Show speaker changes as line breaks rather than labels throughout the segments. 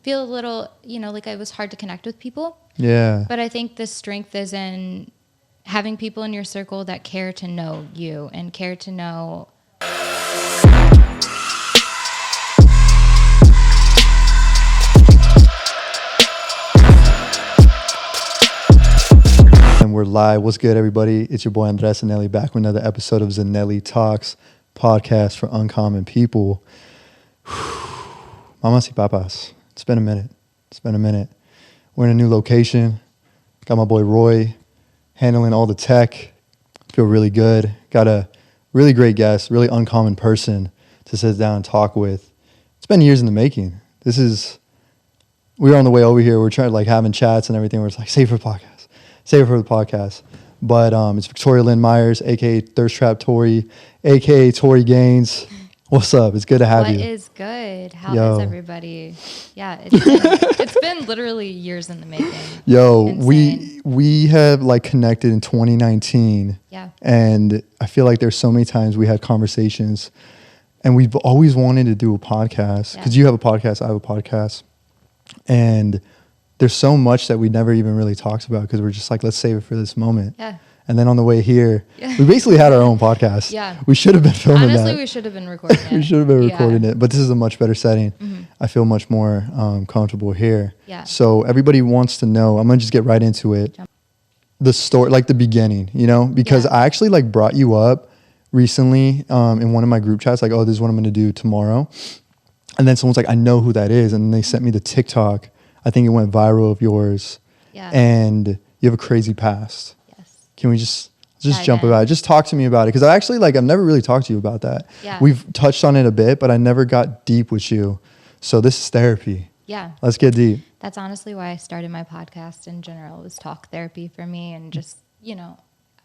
feel a little, like it was hard to connect with people.
Yeah.
But I think the strength is in having people in your circle that care to know you and care to know.
And we're live. What's good, everybody? It's your boy Andres Zannelli back with another episode of Zannelli Talks, podcast for uncommon people. Mamas y papas. It's been a minute. We're in a new location. Got my boy Roy handling all the tech. Feel really good. Got a really great guest, really uncommon person to sit down and talk with. It's been years in the making. We were on the way over here. We're trying having chats and everything. We're just save it for the podcast. But it's Victoria Lynn Myers, a.k.a. Thirst Trap Tori, a.k.a. Tori Gaines. What's up? It's good to have you.
What is good? How is everybody? Yeah, it's been literally years in the making.
Yo,
Insane.
we have connected in 2019.
Yeah.
And I feel like there's so many times we had conversations and we've always wanted to do a podcast because you have a podcast, I have a podcast. And there's so much that we never even really talked about because we're just let's save it for this moment.
Yeah.
And then on the way here, we basically had our own podcast.
Yeah.
We should have been filming that.
Honestly, we should have been recording it.
We should have been recording it. But this is a much better setting.
Mm-hmm.
I feel much more comfortable here.
Yeah.
So everybody wants to know. I'm going to just get right into it. The story, the beginning, because I actually brought you up recently in one of my group chats. Oh, this is what I'm going to do tomorrow. And then someone's I know who that is. And they sent me the TikTok. I think it went viral of yours.
Yeah.
And you have a crazy past.
Yes.
Can we just jump about it? Just talk to me about it. Because I actually, I've never really talked to you about that.
Yeah.
We've touched on it a bit, but I never got deep with you. So this is therapy.
Yeah.
Let's get deep.
That's honestly why I started my podcast in general. It was talk therapy for me. And just,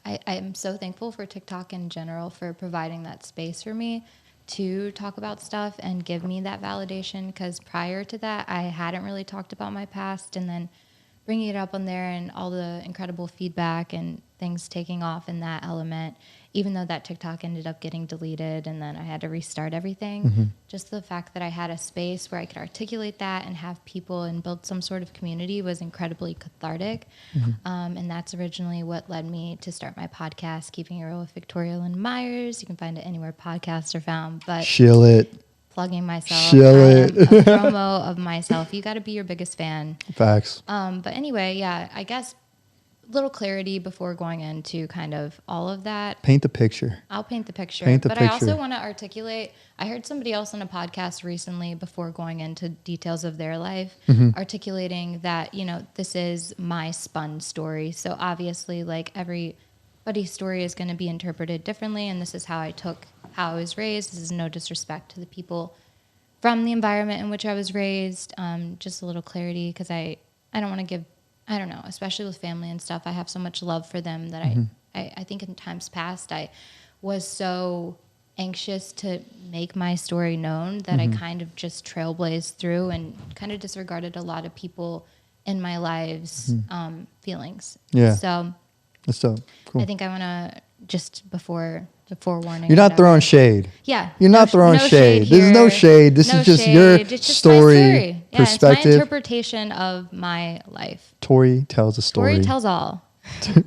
I'm so thankful for TikTok in general for providing that space for me to talk about stuff and give me that validation, because prior to that I hadn't really talked about my past, and then bringing it up on there and all the incredible feedback and things taking off in that element, even though that TikTok ended up getting deleted and then I had to restart everything.
Mm-hmm.
Just the fact that I had a space where I could articulate that and have people and build some sort of community was incredibly cathartic.
Mm-hmm.
And that's originally what led me to start my podcast, Keeping It Real with Victoria Lynn Myers. You can find it anywhere podcasts are found. But
Shill it.
Plugging myself.
Shill it.
A promo of myself. You got to be your biggest fan.
Facts.
But anyway, yeah, I guess little clarity before going into kind of all of that.
Paint the picture.
I'll paint the picture.
But
I also want to articulate, I heard somebody else on a podcast recently before going into details of their life, articulating that, this is my spun story. So obviously everybody's story is going to be interpreted differently. And this is how I was raised. This is no disrespect to the people from the environment in which I was raised. Just a little clarity, because I don't want to give, I don't know, especially with family and stuff, I have so much love for them that I think in times past I was so anxious to make my story known that I kind of just trailblazed through and kind of disregarded a lot of people in my life's feelings.
Yeah.
So
that's dope. Cool.
I think I want to, just before the forewarning.
You're not throwing shade.
Yeah.
You're not throwing shade. This is no shade. This is just your story,
yeah,
perspective.
It's my interpretation of my life.
Tori tells a story.
Tori tells all.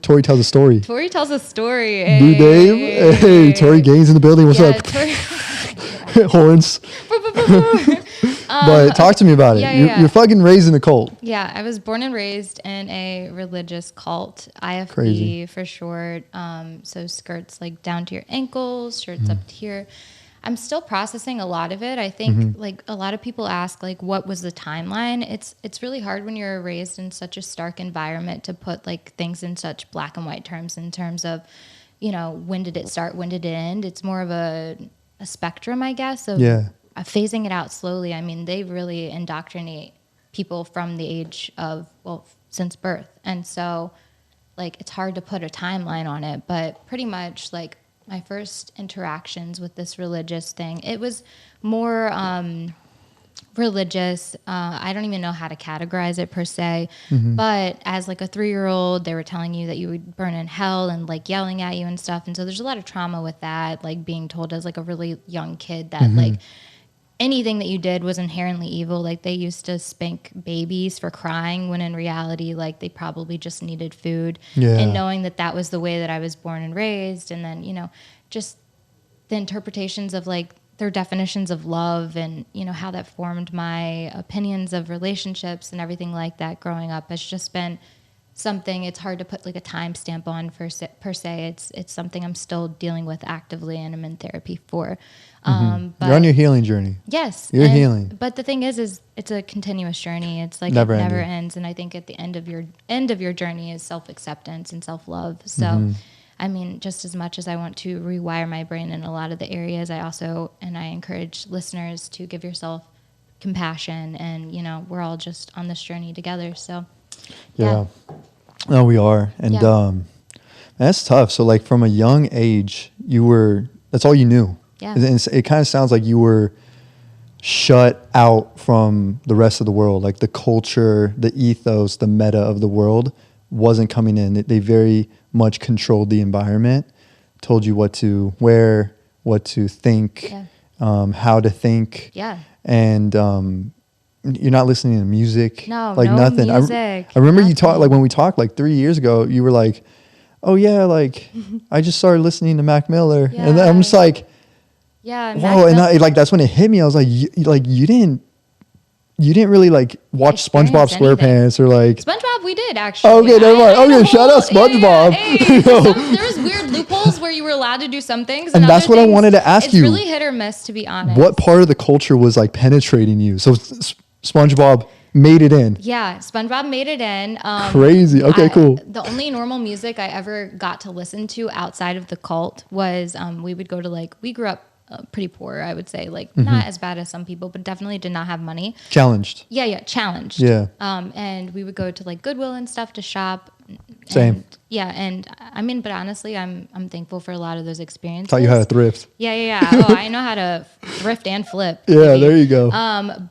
Tori tells a story.
Tori tells a story.
Blue Dave. Hey, Tori Gaines in the building. What's up? Horns. But talk to me about it. You're fucking raised in a cult.
Yeah, I was born and raised in a religious cult. IFB
Crazy.
For short. So skirts down to your ankles, shirts up to here. I'm still processing a lot of it. I think a lot of people ask what was the timeline? It's really hard when you're raised in such a stark environment to put things in such black and white terms, in terms of, when did it start, when did it end? It's more of a spectrum, I guess, of phasing it out slowly. I mean, they really indoctrinate people from the age of, since birth. And so it's hard to put a timeline on it, but pretty much my first interactions with this religious thing, it was more religious. I don't even know how to categorize it per se, but as a 3-year-old, they were telling you that you would burn in hell and yelling at you and stuff. And so there's a lot of trauma with that, being told as a really young kid that anything that you did was inherently evil. Like they used to spank babies for crying when in reality, like they probably just needed food.
Yeah.
And knowing that that was the way that I was born and raised. And then, you know, just the interpretations of like their definitions of love and, you know, how that formed my opinions of relationships and everything like that growing up has just been something it's hard to put like a timestamp on per se. It's something I'm still dealing with actively and I'm in therapy for. But
You're on your healing journey.
yes,
You're healing.
But the thing is it's a continuous journey. It's like
Never
it never
ending.
ends. And I think at the end of your journey is self-acceptance and self-love. So, I mean, just as much as I want to rewire my brain in a lot of the areas, I encourage listeners to give yourself compassion and, you know, we're all just on this journey together. So,
Yeah. No, we are. And that's tough. So like from a young age, that's all you knew.
Yeah.
And it kind of sounds like you were shut out from the rest of the world. Like the culture, the ethos, the meta of the world wasn't coming in. They very much controlled the environment, told you what to wear, what to think, how to think.
Yeah.
And you're not listening to music.
No,
like
no
nothing.
music.
I remember you
nothing.
talked, like when we talked like 3 years ago, you were like, oh yeah, like I just started listening to Mac Miller.
Yeah.
And then I'm just like,
yeah.
whoa. And like, that's when it hit me. I was like, you didn't really like watch SpongeBob
Experience anything.
SquarePants or like.
SpongeBob, we did actually.
Okay, never mind.
I had
Okay,
a
shout out
whole-
SpongeBob.
Hey, there was weird loopholes where you were allowed to do some things,
And that's
other
what I
things,
wanted to ask you.
It's really hit or miss, to be honest.
What part of the culture was like penetrating you? So SpongeBob made it in.
Yeah, SpongeBob made it in.
Crazy. Okay, cool.
The only normal music I ever got to listen to outside of the cult was we would go to we grew up pretty poor, I would say, like not as bad as some people, but definitely did not have money.
Challenged.
Yeah, challenged.
Yeah.
And we would go to like Goodwill and stuff to shop.
Same.
And, yeah, and I mean, but honestly, I'm thankful for a lot of those experiences.
Taught you how to thrift.
Yeah. Oh, I know how to thrift and flip.
Yeah,
maybe.
there you go.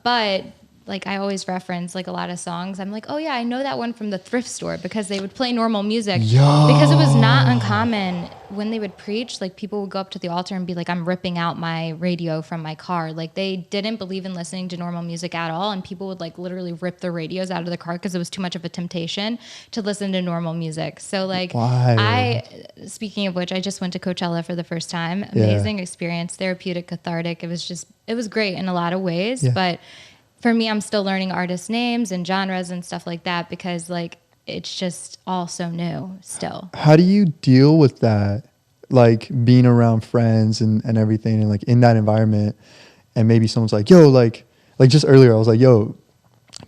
But like I always reference like a lot of songs. I'm like, oh yeah, I know that one from the thrift store because they would play normal music.
Yo.
Because it was not uncommon when they would preach, like people would go up to the altar and be like, I'm ripping out my radio from my car. Like they didn't believe in listening to normal music at all. And people would like literally rip their radios out of the car because it was too much of a temptation to listen to normal music. So like speaking of which, I just went to Coachella for the first time. Amazing experience, therapeutic, cathartic. It was great in a lot of ways, but for me, I'm still learning artist names and genres and stuff like that because like it's just all so new still.
How do you deal with that? Like being around friends and everything and like in that environment and maybe someone's like, yo, like just earlier I was like, yo,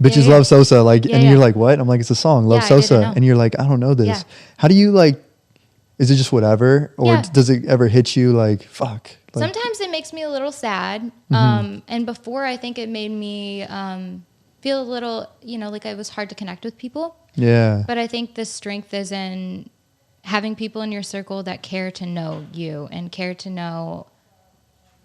bitches love Sosa. Like, and you're like, what? I'm like, it's a song, Love Sosa. And you're like, I don't know this. Yeah. How do you like, is it just whatever? Or does it ever hit you like, fuck? Like,
sometimes it makes me a little sad. And before I think it made me feel a little, like it was hard to connect with people.
Yeah.
But I think the strength is in having people in your circle that care to know you and care to know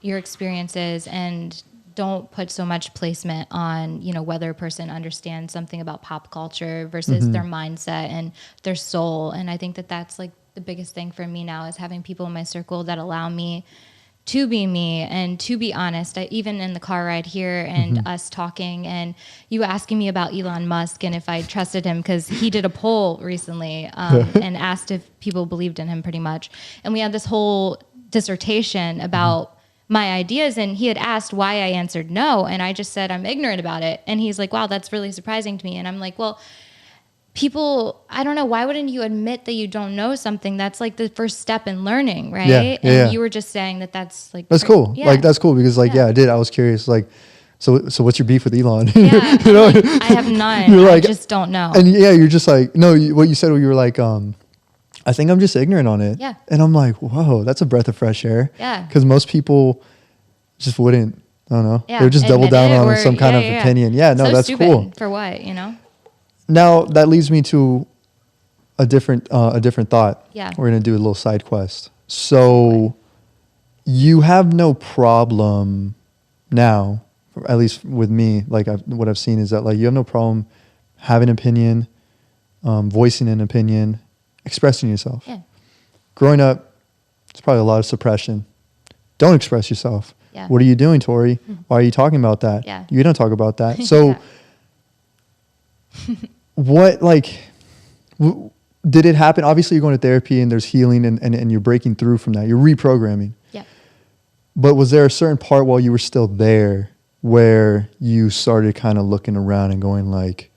your experiences and don't put so much placement on, whether a person understands something about pop culture versus their mindset and their soul. And I think that that's like the biggest thing for me now is having people in my circle that allow me to be me and to be honest. Even in the car ride here and us talking and you asking me about Elon Musk and if I trusted him because he did a poll recently and asked if people believed in him pretty much. And we had this whole dissertation about my ideas and he had asked why I answered no. And I just said, I'm ignorant about it. And he's like, wow, that's really surprising to me. And I'm like, well, people, I don't know, why wouldn't you admit that you don't know something? That's like the first step in learning, right? And you were just saying that that's like...
That's cool. Yeah. Like, that's cool because like, I did. I was curious, like, so what's your beef with Elon?
Yeah, like, I have none.
You're like,
I just don't know.
And you're just like, no, what you said, you were like, I think I'm just ignorant on it.
Yeah.
And I'm like, whoa, that's a breath of fresh air.
Yeah.
Because most people just wouldn't, I don't know.
Yeah.
They would just double down on some kind of opinion. Yeah, no,
so
that's
stupid.
cool.
For what,
Now that leads me to a different thought.
Yeah.
We're going to do a little side quest. So you have no problem now, at least with me, like what I've seen is that like you have no problem having an opinion, voicing an opinion, expressing yourself.
Yeah.
Growing up, it's probably a lot of suppression. Don't express yourself.
Yeah.
What are you doing, Tori? Why are you talking about that?
Yeah.
You don't talk about that. So what, like, did it happen? Obviously, you're going to therapy and there's healing and you're breaking through from that. You're reprogramming.
Yeah.
But was there a certain part while you were still there where you started kind of looking around and going like,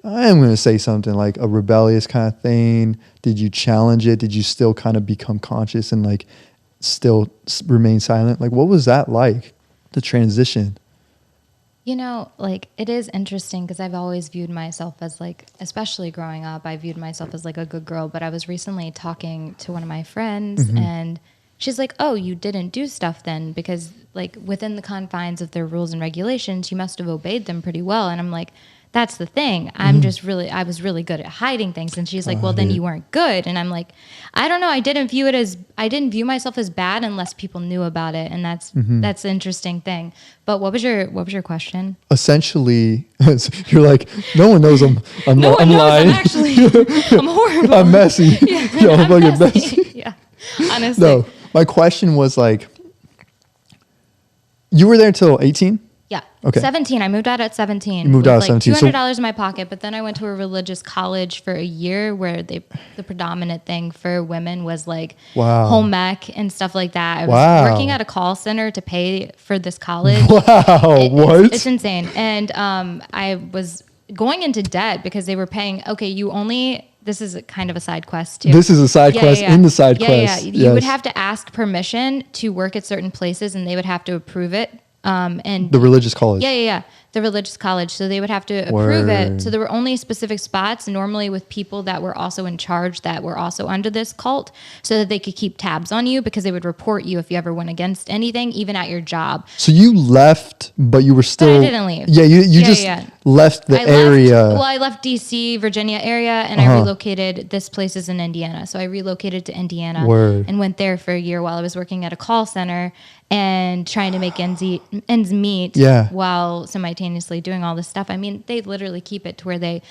I am going to say something, like a rebellious kind of thing? Did you challenge it? Did you still kind of become conscious and like still remain silent? Like, what was that like, the transition?
You know, like, it is interesting because I've always viewed myself as like, especially growing up, I viewed myself as like a good girl. But I was recently talking to one of my friends and she's like, oh, you didn't do stuff then because like within the confines of their rules and regulations, you must have obeyed them pretty well. And I'm like, that's the thing. I was really good at hiding things. And she's like, well, then you weren't good. And I'm like, I don't know. I didn't view myself as bad unless people knew about it. And that's the interesting thing. But what was your question?
Essentially, you're like, no one knows I'm
No one knows
lying.
I'm actually, I'm horrible.
I'm messy.
Yeah,
Yo, I'm fucking messy.
Yeah, honestly.
No, my question was like, you were there until 18?
Yeah.
Okay.
17. I moved out at 17.
You moved out at
like
17.
$200 in my pocket, but then I went to a religious college for a year where the predominant thing for women was like home ec and stuff like that. I was working at a call center to pay for this college.
Wow. What?
It's insane. And I was going into debt because they were paying, this is kind of a side quest too.
This is a side quest in the side quest.
Yeah. You would have to ask permission to work at certain places and they would have to approve it. And
the religious college.
Yeah. The religious college. So they would have to approve it. So there were only specific spots, normally with people that were also in charge, that were also under this cult, so that they could keep tabs on you because they would report you if you ever went against anything, even at your job.
So you left, but you were still.
But I didn't leave.
Yeah, you just left the area.
I left DC, Virginia area, and I relocated. This place is in Indiana. So I relocated to Indiana and went there for a year while I was working at a call center and trying to make ends meet while simultaneously doing all this stuff. I mean, they literally keep it to where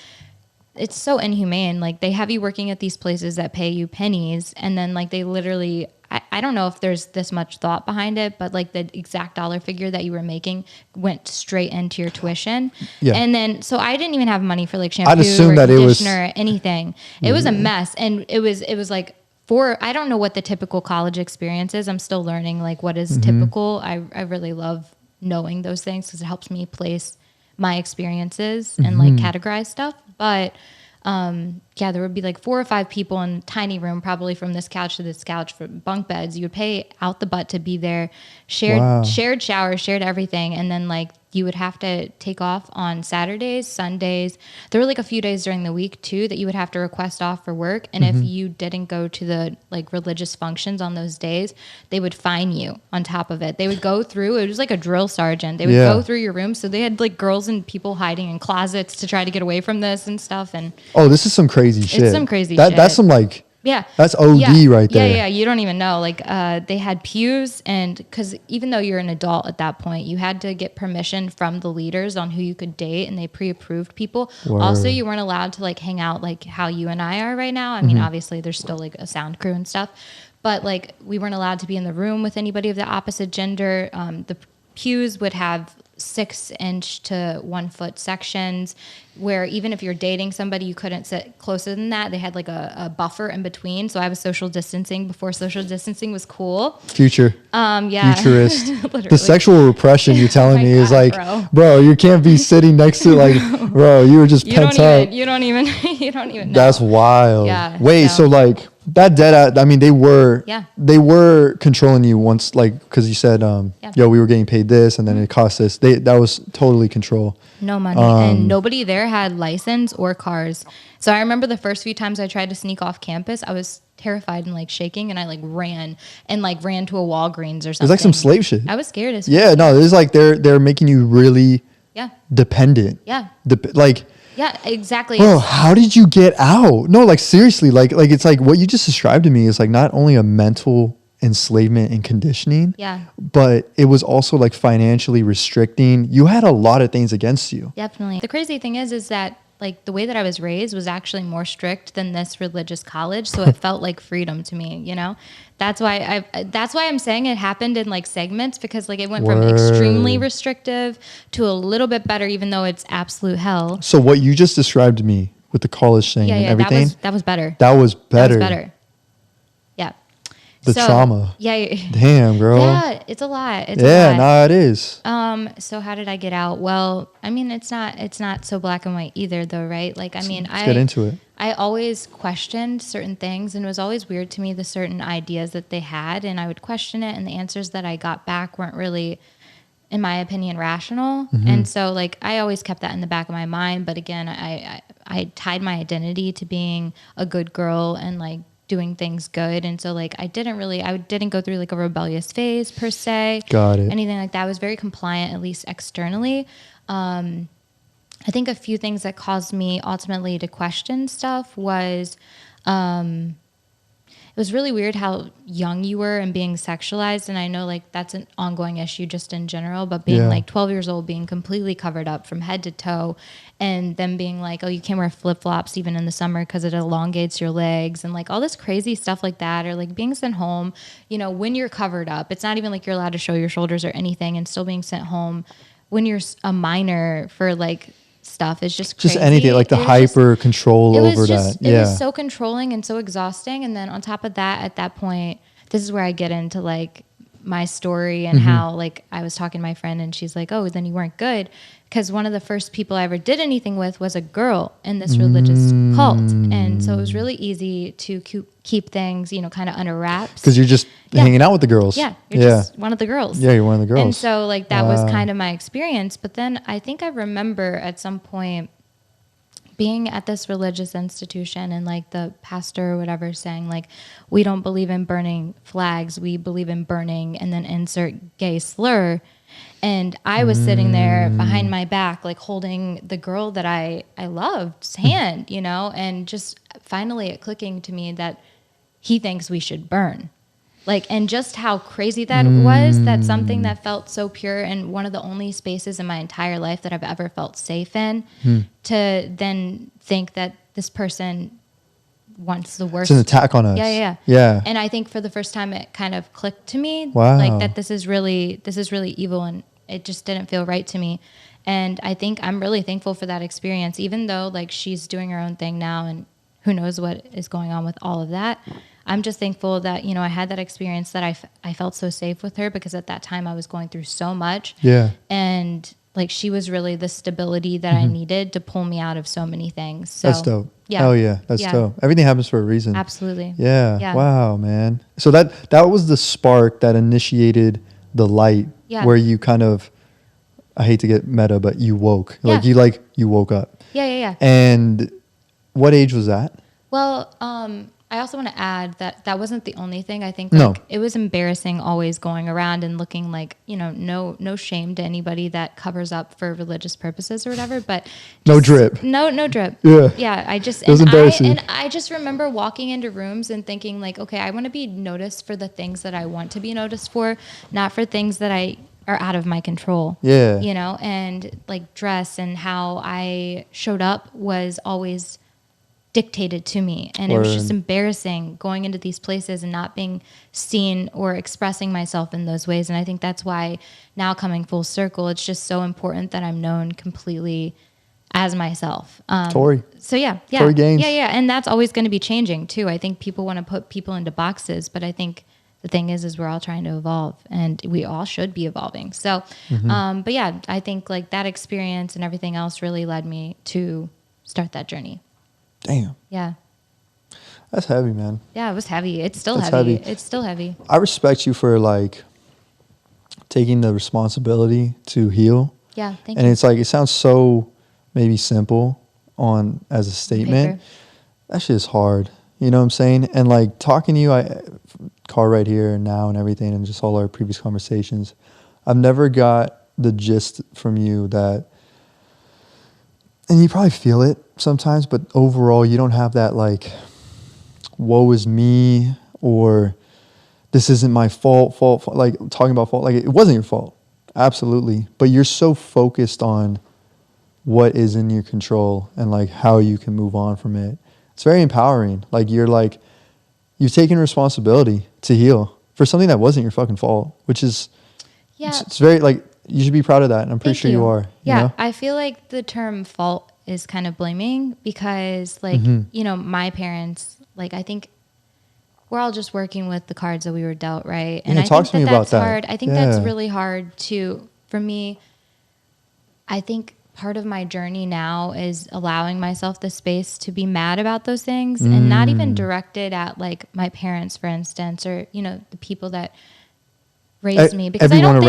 it's so inhumane. Like, they have you working at these places that pay you pennies, and then like they literally, I don't know if there's this much thought behind it, but like the exact dollar figure that you were making went straight into your tuition. Yeah. And then, so I didn't even have money for like shampoo or conditioner or anything. It was a mess. And it was like, I don't know what the typical college experience is. I'm still learning like what is typical. I really love knowing those things because it helps me place my experiences and like categorize stuff. But there would be like 4 or 5 people in a tiny room, probably from this couch to this couch, for bunk beds. You would pay out the butt to be there, shared showers, shared everything. And then like you would have to take off on Saturdays, Sundays. There were like a few days during the week too that you would have to request off for work. And if you didn't go to the like religious functions on those days, they would fine you on top of it. They would go through, it was like a drill sergeant. They would go through your room. So they had like girls and people hiding in closets to try to get away from this and stuff. And
this is some crazy shit.
It's some crazy shit.
That's some like, that's OD right there.
Yeah. You don't even know. Like, they had pews, and because even though you're an adult at that point, you had to get permission from the leaders on who you could date, and they pre-approved people. Word. Also, you weren't allowed to like hang out like how you and I are right now. I mean, obviously there's still like a sound crew and stuff, but like we weren't allowed to be in the room with anybody of the opposite gender. The pews would have 6-inch to 1 foot sections where even if you're dating somebody, you couldn't sit closer than that. They had like a buffer in between. So I was social distancing before social distancing was cool.
Futurist. The sexual repression you're telling me is like, bro, you can't be sitting next to like, bro, you were just pent up.
You don't even know.
That's wild.
Yeah.
Wait, so like that dead, I mean, they were controlling you once, like, because you said, we were getting paid this and then it cost this. That was totally control.
No money. And nobody there had license or cars. So I remember the first few times I tried to sneak off campus, I was terrified and like shaking, and I like ran to a Walgreens or something.
It's like some slave shit.
I was scared as fuck.
Yeah, no, it's like they're making you really dependent.
Yeah. Yeah, exactly.
Bro, how did you get out? No, like seriously, like it's like what you just described to me is like not only a mental enslavement and conditioning, but it was also like financially restricting. You had a lot of things against you.
Definitely. The crazy thing is that like the way that I was raised was actually more strict than this religious college. So it felt like freedom to me, you know? That's why I'm saying it happened in like segments, because like it went from extremely restrictive to a little bit better, even though it's absolute hell.
So what you just described to me with the college thing and everything.
That was better.
That was better.
That was better. Yeah.
The trauma.
Yeah.
Damn, girl.
Yeah, it's a lot. It's
a
lot.
No, it is.
So how did I get out? Well, I mean, it's not so black and white either, though, right? Like, I mean,
Let's get into it.
I always questioned certain things, and it was always weird to me, the certain ideas that they had, and I would question it, and the answers that I got back weren't really, in my opinion, rational. And so, like, I always kept that in the back of my mind. But again, I tied my identity to being a good girl and like doing things good. And so like I didn't go through like a rebellious phase per se.
Got it.
Anything like that. I was very compliant, at least externally. I think a few things that caused me ultimately to question stuff was it was really weird how young you were and being sexualized. And I know like that's an ongoing issue just in general, but being like 12 years old, being completely covered up from head to toe, and then being like, oh, you can't wear flip-flops even in the summer because it elongates your legs, and like all this crazy stuff like that, or like being sent home, you know, when you're covered up. It's not even like you're allowed to show your shoulders or anything, and still being sent home when you're a minor for like stuff is just crazy.
Just anything, like the hyper control over that.
It was so controlling and so exhausting. And then on top of that, at that point, this is where I get into like my story and how like I was talking to my friend, and she's like, oh, then you weren't good. Because one of the first people I ever did anything with was a girl in this religious cult. And so it was really easy to keep things, you know, kind of under wraps.
Because you're just hanging out with the girls.
Yeah, you're just one of the girls.
Yeah, you're one of the girls.
And so like that was kind of my experience. But then I think I remember at some point being at this religious institution and like the pastor or whatever saying like, we don't believe in burning flags, we believe in burning, and then insert gay slur. And I was sitting there behind my back, like holding the girl that I loved's hand, you know, and just finally it clicking to me that he thinks we should burn. Like, and just how crazy that was, that something that felt so pure and one of the only spaces in my entire life that I've ever felt safe in, to then think that this person wants the worst.
It's an attack on us. Yeah.
And I think for the first time it kind of clicked to me,
wow,
like that this is really evil, and it just didn't feel right to me. And I think I'm really thankful for that experience, even though like she's doing her own thing now and who knows what is going on with all of that. I'm just thankful that, you know, I had that experience, that I felt so safe with her, because at that time I was going through so much.
Yeah.
And like she was really the stability that I needed to pull me out of so many things. So
that's dope.
Yeah.
Hell yeah. That's dope. Everything happens for a reason.
Absolutely.
Yeah. Wow, man. So that was the spark that initiated the light, where you kind of, I hate to get meta, but you woke. Like you woke up.
Yeah.
And what age was that?
Well, I also want to add that that wasn't the only thing. I think like it was embarrassing always going around and looking like, you know, no shame to anybody that covers up for religious purposes or whatever, but
no drip.
No drip.
Yeah.
I just,
it was embarrassing.
I just remember walking into rooms and thinking like, okay, I want to be noticed for the things that I want to be noticed for, not for things that are out of my control.
Yeah.
You know, and like dress and how I showed up was always dictated to me, and it was just embarrassing going into these places and not being seen or expressing myself in those ways. And I think that's why now, coming full circle, it's just so important that I'm known completely as myself.
Tori.
So
Tori Gaines.
Yeah, and that's always going to be changing too. I think people want to put people into boxes, but I think the thing is we're all trying to evolve, and we all should be evolving. So, but yeah, I think like that experience and everything else really led me to start that journey.
Damn.
Yeah.
That's heavy, man.
Yeah, it was heavy. It's still heavy. It's still heavy.
I respect you for like taking the responsibility to heal.
Yeah, thank you.
And it's like, it sounds so maybe simple as a statement.
Paper.
That shit is hard. You know what I'm saying? And like talking to you, car right here and now and everything, and just all our previous conversations, I've never got the gist from you that, and you probably feel it sometimes, but overall you don't have that like, woe is me, or this isn't my fault, like talking about fault, like it wasn't your fault. Absolutely. But you're so focused on what is in your control and like how you can move on from it. It's very empowering. Like you've taken responsibility to heal for something that wasn't your fucking fault, which is, it's very like, you should be proud of that. And I'm pretty sure you are.
Yeah.
You know?
I feel like the term fault is kind of blaming because like, you know, my parents, like, I think we're all just working with the cards that we were dealt, right? And
I think that's
hard. I think that's really hard for me. I think part of my journey now is allowing myself the space to be mad about those things and not even directed at like my parents, for instance, or, you know, the people that raised me, because I don't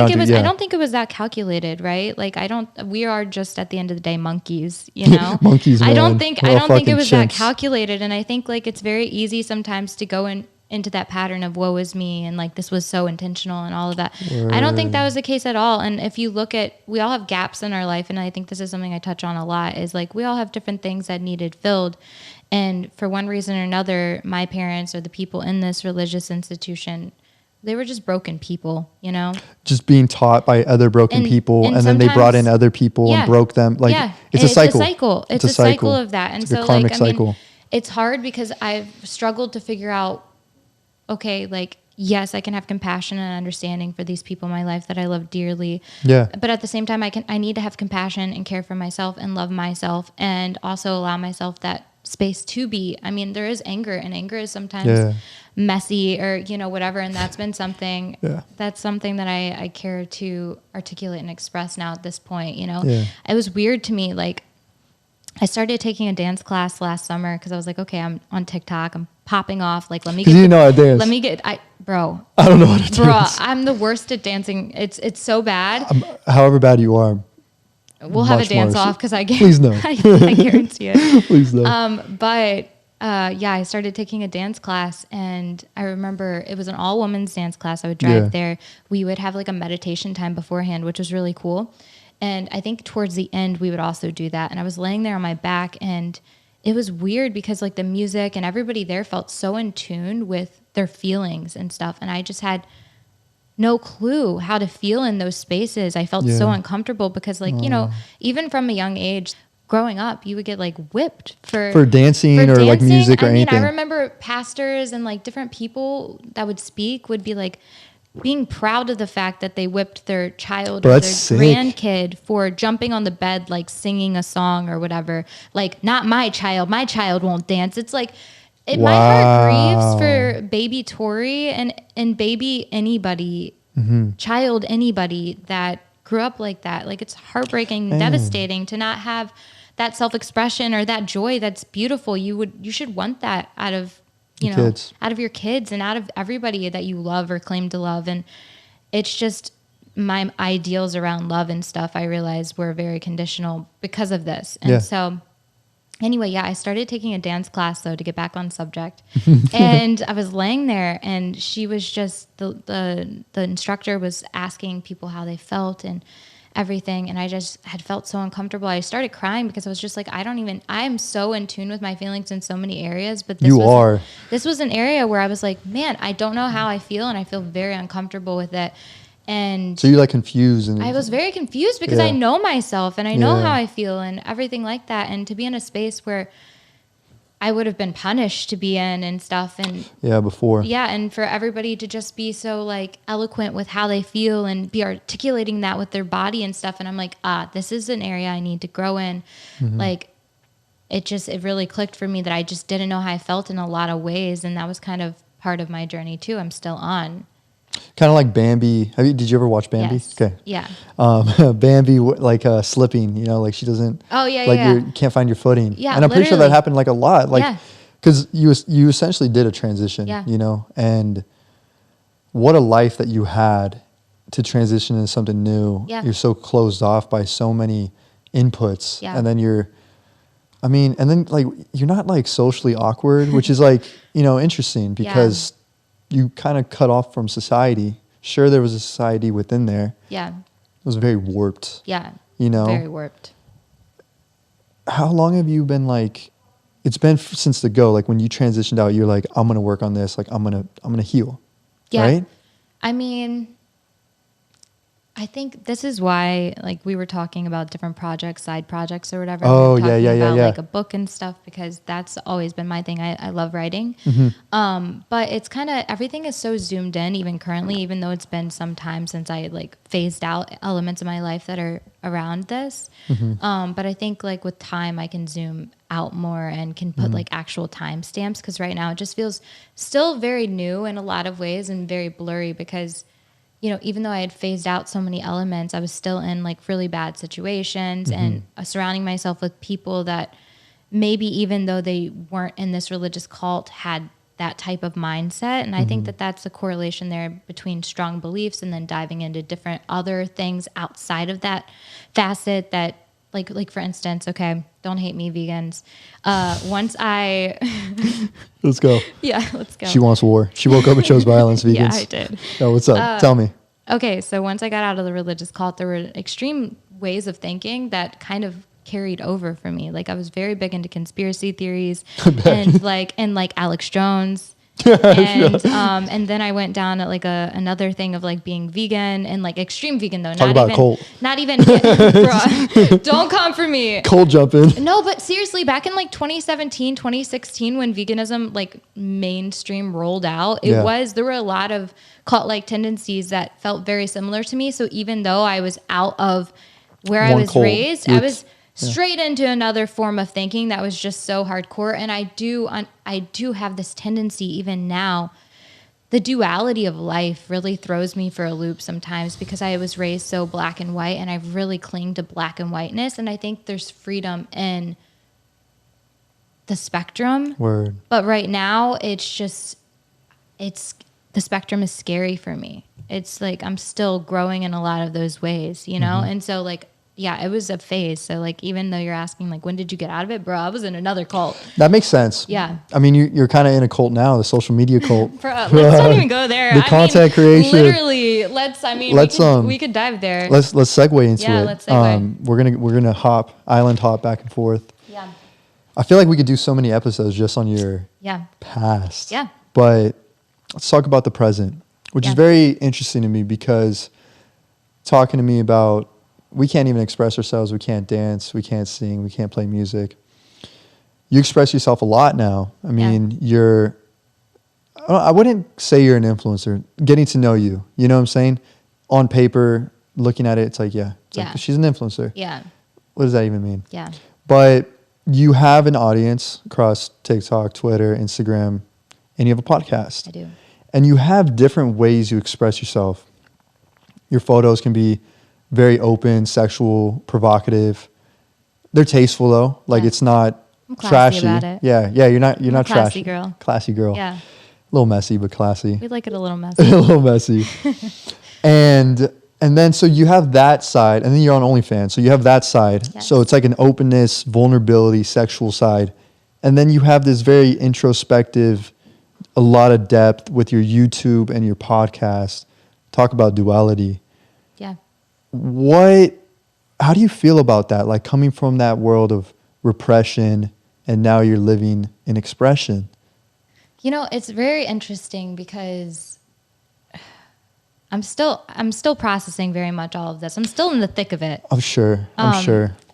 think it was that calculated, right? Like we are just at the end of the day monkeys, you know.
Monkeys, man.
I don't think it was
chimps.
that calculated, and I think like it's very easy sometimes to go into that pattern of woe is me and like this was so intentional and all of that. I don't think that was the case at all. And if you look at, we all have gaps in our life, and I think this is something I touch on a lot, is like we all have different things that needed filled. And for one reason or another, my parents or the people in this religious institution, they were just broken people, you know?
Just being taught by other broken people, and then they brought in other people and broke them. Like, it's a cycle.
It's a cycle of that. And
it's
so,
a karmic
like, I
cycle.
mean, it's hard because I've struggled to figure out, okay, like, yes, I can have compassion and understanding for these people in my life that I love dearly.
Yeah.
But at the same time, I need to have compassion and care for myself and love myself, and also allow myself that space to be. I mean, there is anger, and anger is sometimes messy or, you know, whatever. And that's been something, that's something that I care to articulate and express now at this point, you know. It was weird to me. Like, I started taking a dance class last summer because I was like, okay, I'm on TikTok, I'm popping off. Like, let me get,
you know how to dance.
I don't know how to dance. I'm the worst at dancing. It's so bad.
However bad you are,
we'll have a dance off because I
please no.
I guarantee it.
Please no.
I started taking a dance class, and I remember it was an all women's dance class. I would drive there. We would have like a meditation time beforehand, which was really cool. And I think towards the end we would also do that. And I was laying there on my back, and it was weird because like the music and everybody there felt so in tune with their feelings and stuff. And I just had no clue how to feel in those spaces. I felt so uncomfortable because, like, you know, even from a young age, growing up, you would get like whipped for dancing or like music or anything. I remember pastors and like different people that would speak would be like being proud of the fact that they whipped their child or their grandkid for jumping on the bed, like singing a song or whatever. Like, not my child won't dance. It's like, my heart grieves for baby Tori and baby anybody, child anybody that grew up like that. Like, it's heartbreaking, devastating to not have that self-expression or that joy that's beautiful. You should want that out of, you know, kids. Out of your kids and out of everybody that you love or claim to love. And it's just my ideals around love and stuff, I realized, were very conditional because of this. And so anyway, I started taking a dance class, though, to get back on subject. And I was laying there, and she was just, the instructor was asking people how they felt and everything. And I just had felt so uncomfortable. I started crying because I was just like, I am so in tune with my feelings in so many areas. But this was an area where I was like, man, I don't know how I feel, and I feel very uncomfortable with it. And
so you're like confused. And
I was very confused because I know myself and I know how I feel and everything like that. And to be in a space where I would have been punished to be in and stuff. And
before.
Yeah. And for everybody to just be so like eloquent with how they feel and be articulating that with their body and stuff. And I'm like, this is an area I need to grow in. Like, it really clicked for me that I just didn't know how I felt in a lot of ways. And that was kind of part of my journey too. I'm still on.
Kind of like Bambi. Did you ever watch Bambi?
Yes.
Okay.
Yeah.
Bambi, like slipping, you know, like she doesn't.
Oh yeah,
like
yeah.
you can't find your footing.
Yeah,
and I'm pretty sure that happened like a lot, like because you essentially did a transition, you know, and what a life that you had to transition into something new.
Yeah.
You're so closed off by so many inputs, and then and then like you're not like socially awkward, which is like, you know, interesting because. You kind of cut off from society. Sure, there was a society within there. Yeah. It was very warped. Yeah. You know?
Very warped.
How long have you been like, it's been since the go, like when you transitioned out, you're like, I'm going to work on this. Like, I'm going to heal. Yeah. Right?
I mean, I think this is why, like, we were talking about different projects, side projects or whatever.
Oh,
we were talking about
yeah.
like a book and stuff, because that's always been my thing. I love writing. But it's kind of, everything is so zoomed in, even currently, even though it's been some time since I like phased out elements of my life that are around this. But I think like with time, I can zoom out more and can put like actual timestamps, because right now it just feels still very new in a lot of ways and very blurry, because even though I had phased out so many elements, I was still in like really bad situations and surrounding myself with people that maybe, even though they weren't in this religious cult, had that type of mindset. And I think that that's a correlation there between strong beliefs and then diving into different other things outside of that facet that, like for instance, okay, don't hate me, vegans. Once I...
Let's go.
Yeah, let's go.
She wants war. She woke up and chose violence, vegans.
Yeah, I did.
Oh, what's up? Tell me.
Okay, so once I got out of the religious cult, there were extreme ways of thinking that kind of carried over for me. Like, I was very big into conspiracy theories and like Alex Jones. And then I went down at like another thing of like being vegan and like extreme vegan though.
Talk about cult.
Not even, bro, don't come for me.
Cold jumping.
No, but seriously, back in like 2017, 2016, when veganism like mainstream rolled out, there were a lot of cult-like tendencies that felt very similar to me. So even though I was out of where I was raised, I was straight into another form of thinking that was just so hardcore. And I do have this tendency even now. The duality of life really throws me for a loop sometimes, because I was raised so black and white, and I've really clinged to black and whiteness. And I think there's freedom in the spectrum.
Word.
But right now the spectrum is scary for me. It's like I'm still growing in a lot of those ways, And so like, yeah, it was a phase. So like, even though you're asking like, when did you get out of it? Bro, I was in another cult.
That makes sense.
Yeah.
I mean, you're kind of in a cult now, the social media cult.
Bro, let's not even go there.
The content creation.
Literally, we could dive there.
Let's segue into it.
Yeah, let's segue.
We're gonna island hop back and forth.
Yeah.
I feel like we could do so many episodes just on your past.
Yeah.
But let's talk about the present, which is very interesting to me, because talking to me about, we can't even express ourselves. We can't dance. We can't sing. We can't play music. You express yourself a lot now. I mean, I wouldn't say you're an influencer. Getting to know you, you know what I'm saying? On paper, looking at it, it's like, like, she's an influencer.
Yeah.
What does that even mean?
Yeah.
But you have an audience across TikTok, Twitter, Instagram, and you have a podcast.
I do.
And you have different ways you express yourself. Your photos can be very open, sexual, provocative. They're tasteful though. Like it's not trashy.
About it.
Yeah. You're not
classy
trashy.
Girl.
Classy girl.
Yeah.
A little messy, but classy.
We like it a little messy.
A little messy. And then so you have that side, and then you're on OnlyFans. So you have that side.
Yes.
So it's like an openness, vulnerability, sexual side. And then you have this very introspective, a lot of depth with your YouTube and your podcast. Talk about duality.
Yeah.
How do you feel about that? Like coming from that world of repression and now you're living in expression.
It's very interesting because I'm still processing very much all of this. I'm still in the thick of it.
I'm sure.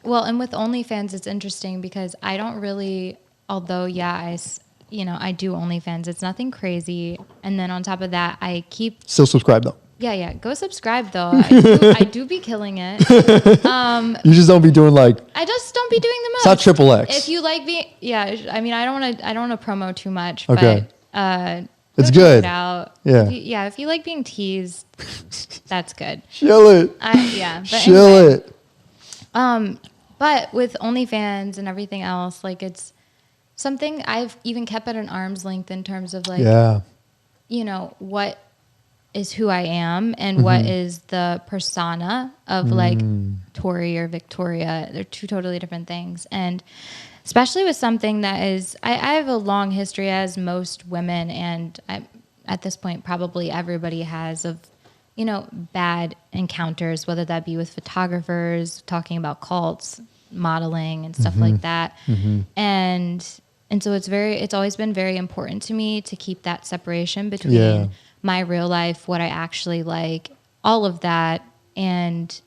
Well, and with OnlyFans, it's interesting because I don't really, although, I do OnlyFans. It's nothing crazy. And then on top of that, I keep...
Still subscribe though.
Yeah. Go subscribe though. I do be killing it.
You just don't be doing like...
I just don't be doing the most.
It's not triple X.
If you like me... Yeah, I mean, I don't want to promo too much,
okay.
but...
It's
check
good.
It out.
Yeah.
If you like being teased, that's good.
Chill it.
Chill it. But with OnlyFans and everything else, like it's something I've even kept at an arm's length in terms of like, what is who I am and what is the persona of like Tori or Victoria. They're two totally different things. And especially with something that is, I have a long history, as most women, and at this point probably everybody has, of, bad encounters, whether that be with photographers, talking about cults, modeling and stuff like that. And so it's always been very important to me to keep that separation between my real life, what I actually like, all of that, and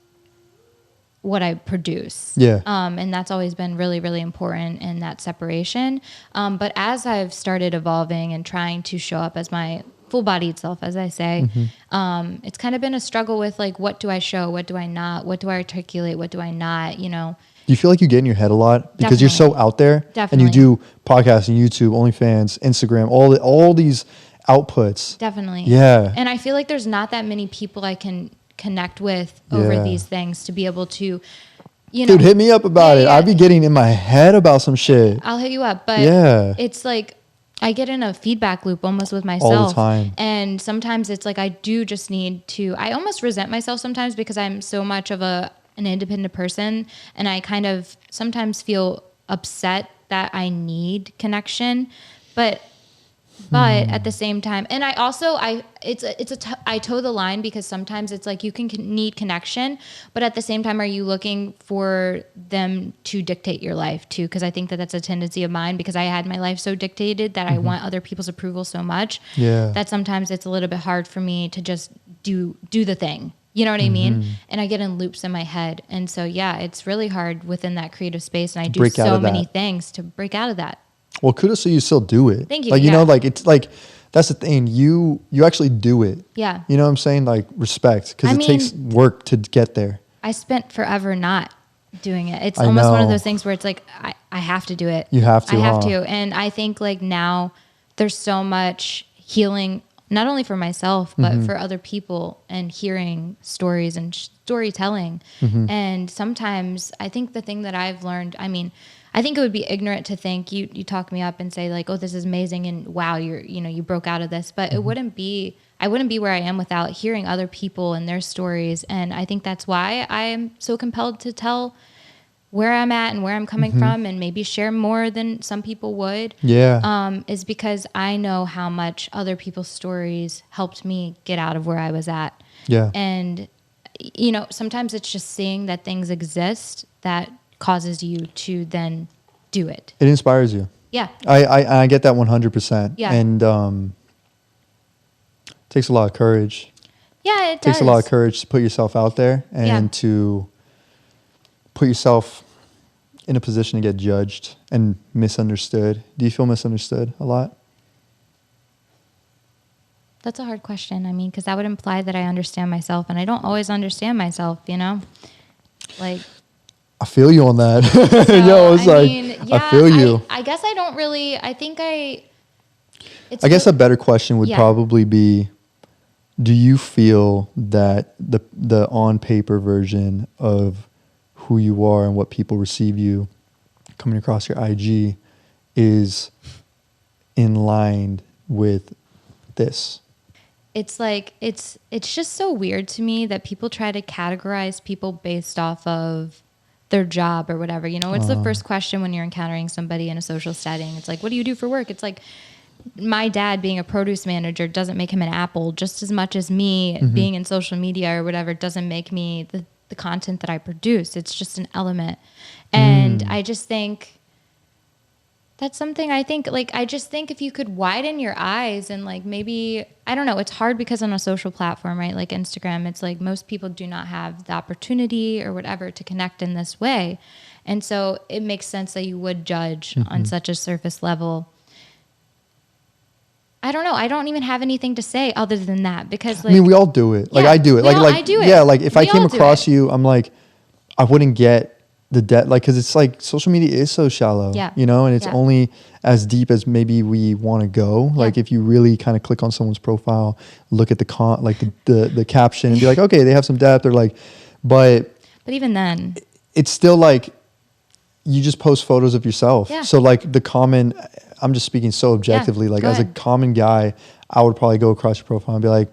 what I produce.
Yeah.
And that's always been really, really important in that separation. But as I've started evolving and trying to show up as my full-bodied self, as I say, it's kind of been a struggle with like, what do I show? What do I not? What do I articulate? What do I not? You know?
Do you feel like you get in your head a lot because you're so out there?
Definitely.
And you do podcasting, YouTube, OnlyFans, Instagram, all these outputs.
Definitely.
Yeah.
And I feel like there's not that many people I can connect with over these things to be able to, you know.
Dude, hit me up about it. I'd be getting in my head about some shit.
I'll hit you up. But it's like I get in a feedback loop almost with myself.
All the time.
And sometimes it's like I do just need to, I almost resent myself sometimes because I'm so much of an independent person, and I kind of sometimes feel upset that I need connection. But at the same time, and I also, I toe the line because sometimes it's like you can need connection, but at the same time, are you looking for them to dictate your life too? Because I think that that's a tendency of mine, because I had my life so dictated that I want other people's approval so much that sometimes it's a little bit hard for me to just do the thing. You know what I mean? And I get in loops in my head. And so, yeah, it's really hard within that creative space. And I do so many things to break out of that.
Well, kudos to you still do it.
Thank you.
Like, you know, like it's like, that's the thing. You actually do it.
Yeah.
You know what I'm saying? Like, respect, because it takes work to get there.
I spent forever not doing it. It's almost one of those things where it's like, I have to do it.
You have to.
I have to. And I think like now there's so much healing, not only for myself, but for other people, and hearing stories and storytelling. And sometimes I think the thing that I've learned, I mean, I think it would be ignorant to think you talk me up and say like, oh, this is amazing, and wow, you broke out of this, but it wouldn't be, I wouldn't be where I am without hearing other people and their stories. And I think that's why I am so compelled to tell where I'm at and where I'm coming from, and maybe share more than some people would.
Yeah.
Is because I know how much other people's stories helped me get out of where I was at.
Yeah.
And, you know, sometimes it's just seeing that things exist that causes you to then do it.
It inspires you.
Yeah.
I get that 100%.
Yeah.
And it takes a lot of courage.
Yeah, it does.
It takes a lot of courage to put yourself out there and to put yourself in a position to get judged and misunderstood. Do you feel misunderstood a lot?
That's a hard question. I mean, because that would imply that I understand myself, and I don't always understand myself, you know? Like,
I feel you on that.
So,
Yo, it's I feel you.
I guess I don't really, I think I
guess a better question would probably be, do you feel that the on paper version of who you are and what people receive you coming across your IG is in line with this?
It's like, it's just so weird to me that people try to categorize people based off of their job or whatever. You know, it's the first question when you're encountering somebody in a social setting. It's like, what do you do for work? It's like, my dad being a produce manager doesn't make him an apple, just as much as me being in social media or whatever doesn't make me the content that I produce. It's just an element. And I just think that's something I just think if you could widen your eyes and like maybe, I don't know, it's hard because on a social platform, right? Like Instagram, it's like most people do not have the opportunity or whatever to connect in this way. And so it makes sense that you would judge on such a surface level. I don't know. I don't even have anything to say other than that, because like, I
mean, we all do it. Like I do it.
I do it.
Yeah. Like if I came across you, I'm like, I wouldn't get the depth, like, cause it's like social media is so shallow, you know, and it's only as deep as maybe we want to go. Like if you really kind of click on someone's profile, look at the the caption and be like, okay, they have some depth, or like, but
even then
it's still like, you just post photos of yourself. Yeah. So like the common, I'm just speaking so objectively, like as a common guy, I would probably go across your profile and be like,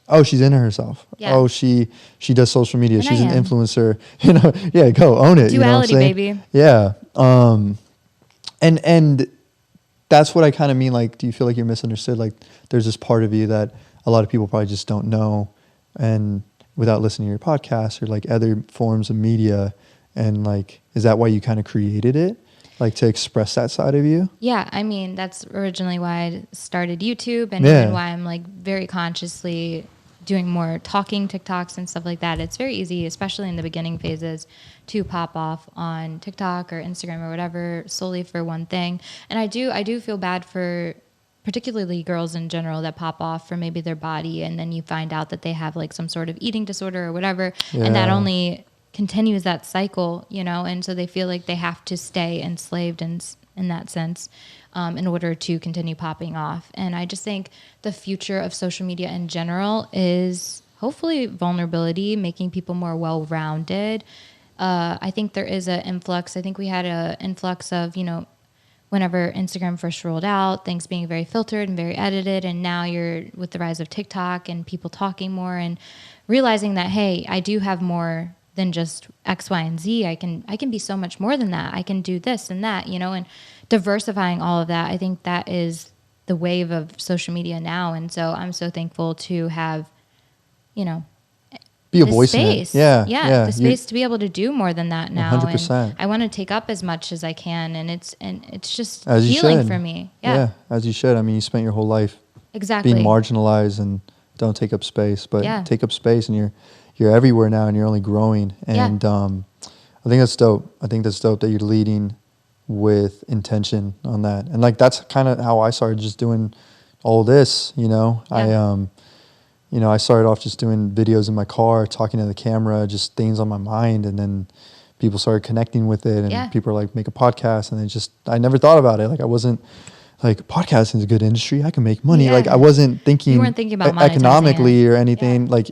oh, she's into herself. Yeah. Oh, she does social media. And she's an influencer. You know, yeah, go own it.
Duality,
you know what I'm saying?
baby.
Yeah. And that's what I kind of mean. Like, do you feel like you're misunderstood? Like there's this part of you that a lot of people probably just don't know, and without listening to your podcast or like other forms of media. And like, is that why you kind of created it? Like to express that side of you? Yeah.
I mean, that's originally why I started YouTube, and even why I'm like very consciously doing more talking TikToks and stuff like that, it's very easy, especially in the beginning phases, to pop off on TikTok or Instagram or whatever solely for one thing. And I do feel bad for particularly girls in general that pop off for maybe their body, and then you find out that they have like some sort of eating disorder or whatever, and that only continues that cycle, you know, and so they feel like they have to stay enslaved in that sense. In order to continue popping off. And I just think the future of social media in general is hopefully vulnerability, making people more well-rounded. I think there is an influx. I think we had an influx of, you know, whenever Instagram first rolled out, things being very filtered and very edited. And now you're with the rise of TikTok and people talking more and realizing that, hey, I do have more than just X, Y, and Z. I can be so much more than that. I can do this and that, you know, and diversifying all of that. I think that is the wave of social media now. And so I'm so thankful to have, you know,
be a voice
space.
In it. Yeah.
The space to be able to do more than that now.
100%.
And I want to take up as much as I can. And it's just
as
healing for me. Yeah.
As you should. I mean, you spent your whole life
exactly
being marginalized and don't take up space, but take up space, and you're everywhere now, and you're only growing. And I think that's dope. I think that's dope that you're leading with intention on that. And like, that's kind of how I started just doing all this, you know. I started off just doing videos in my car, talking to the camera, just things on my mind, and then people started connecting with it, and people are like, make a podcast, and I never thought about it. Like, I wasn't like, podcasting is a good industry, I can make money. Like, I wasn't thinking,
you weren't thinking about
economically or anything. Like,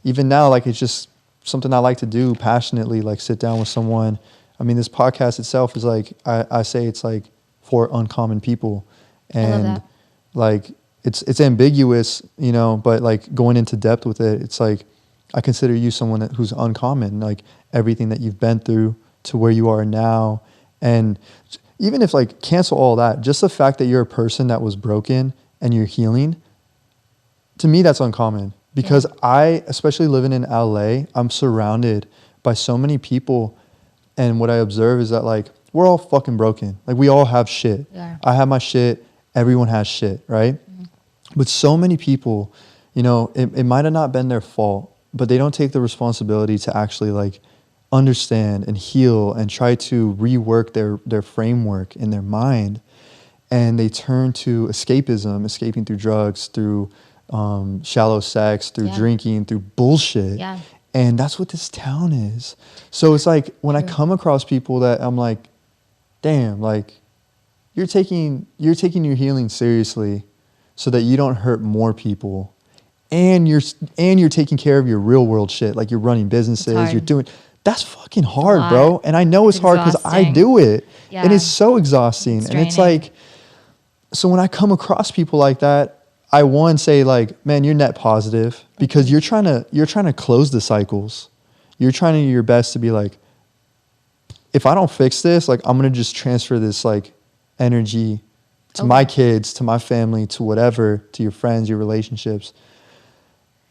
even now, like, it's just something I like to do passionately, like sit down with someone. I mean, this podcast itself is like, I say it's like for uncommon people, and
I love that.
Like, it's ambiguous, you know, but like going into depth with it, it's like, I consider you someone who's uncommon, like everything that you've been through to where you are now. And even if like, cancel all that, just the fact that you're a person that was broken and you're healing, to me, that's uncommon. Because I, especially living in LA, I'm surrounded by so many people, and what I observe is that like, we're all fucking broken. Like, we all have shit. Yeah. I have my shit. Everyone has shit, right? Mm-hmm. But so many people, you know, it might have not been their fault, but they don't take the responsibility to actually like understand and heal and try to rework their framework in their mind. And they turn to escapism, escaping through drugs, through shallow sex, through drinking, through bullshit. Yeah. And that's what this town is. So it's like, when I come across people that I'm like, damn, like, you're taking your healing seriously so that you don't hurt more people, and you're taking care of your real world shit, like you're running businesses, that's fucking hard, bro. And I know it's hard because I do it. Yeah. And it's so exhausting. And it's like, so when I come across people like that, I say like, man, you're net positive, because you're trying to close the cycles. You're trying to do your best to be like, if I don't fix this, like, I'm going to just transfer this like energy to my kids, to my family, to whatever, to your friends, your relationships.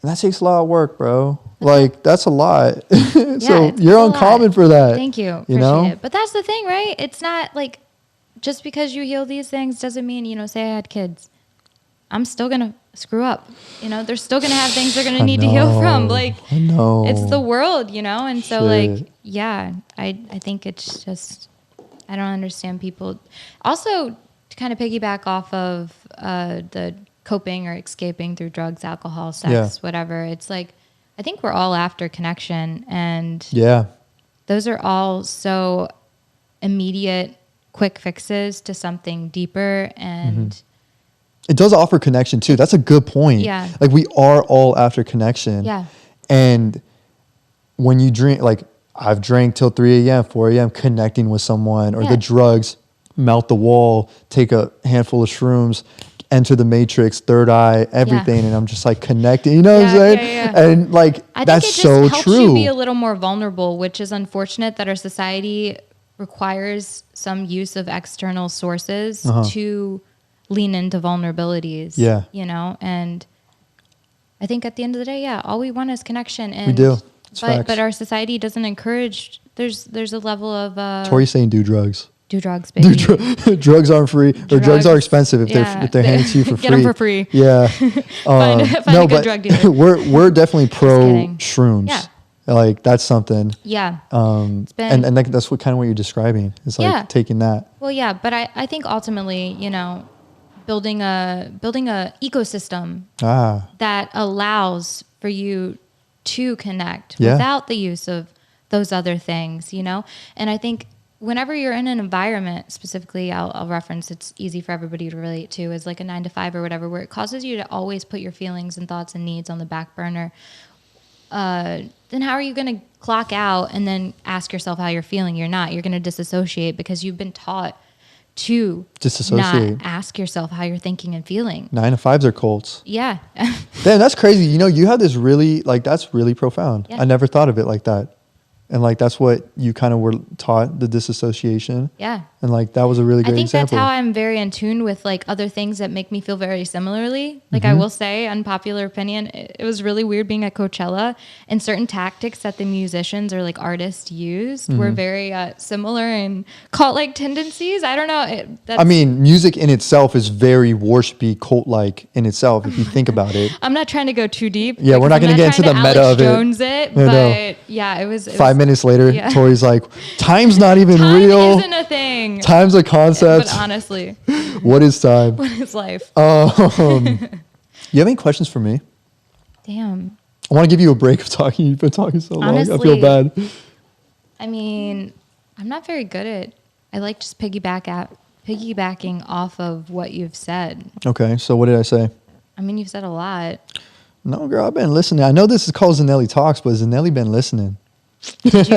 And that takes a lot of work, bro. Like, that's a lot. So you're uncommon for that.
Thank you. Appreciate it. But that's the thing, right? It's not like, just because you heal these things doesn't mean, you know, say I had kids, I'm still going to screw up. You know, they're still going to have things they're going to need to heal from. Like,
I know.
It's the world, you know? And so, like, I think it's just, I don't understand people. Also, to kind of piggyback off of the coping or escaping through drugs, alcohol, sex, whatever, it's like, I think we're all after connection. And those are all so immediate, quick fixes to something deeper. And
it does offer connection too. That's a good point.
Yeah.
Like, we are all after connection.
Yeah.
And when you drink, like, I've drank till 3 a.m., 4 a.m., connecting with someone, or the drugs, melt the wall, take a handful of shrooms, enter the matrix, third eye, everything. And I'm just like connecting, you know what I'm saying? And like,
I
that's
think it
so
just helps
true.
you be a little more vulnerable, which is unfortunate that our society requires some use of external sources to lean into vulnerabilities. Yeah. You know, and I think at the end of the day, all we want is connection. And
we do.
But our society doesn't encourage. There's a level of.
Tori's saying do drugs.
Do drugs, baby.
Drugs aren't free, or drugs are expensive if they're handed to you for free.
Get them for free.
Yeah.
Find a good drug dealer.
we're definitely pro shrooms.
Yeah.
Like that's something.
Yeah.
And that's what you're describing. It's like taking that.
Well, yeah, but I think ultimately, building a ecosystem that allows for you to connect without the use of those other things, and I think whenever you're in an environment, specifically, I'll reference, it's easy for everybody to relate to, is like a 9-to-5 or whatever, where it causes you to always put your feelings and thoughts and needs on the back burner. Then how are you going to clock out and then ask yourself how you're feeling? You're not. You're going to disassociate because you've been taught to
disassociate.
Not ask yourself how you're thinking and feeling.
9-to-5s are cults.
Yeah.
Damn, that's crazy. You have this really, that's really profound. Yeah. I never thought of it like that. And that's what you kind of were taught, the disassociation.
Yeah.
And that was a really great example.
I think that's how I'm very in tune with other things that make me feel very similarly. I will say, unpopular opinion, it was really weird being at Coachella, and certain tactics that the musicians or artists used were very similar and cult-like tendencies. I don't know.
Music in itself is very worshipy, cult-like in itself, if you think about it.
I'm not trying to go too deep.
Yeah, we're not going to get into the meta of it.
Jones it, but yeah, it was
5 minutes later, Tori's like, time's not even real.
Time isn't a thing.
Time's a concept.
But honestly.
What is time?
What is life?
You have any questions for me?
Damn.
I want to give you a break of talking. You've been talking so long. I feel bad.
I'm not very good at, I like just piggybacking off of what you've said.
Okay, so what did I say?
You've said a lot.
No, girl, I've been listening. I know this is called Zannelli Talks, but Zannelli been listening.
Did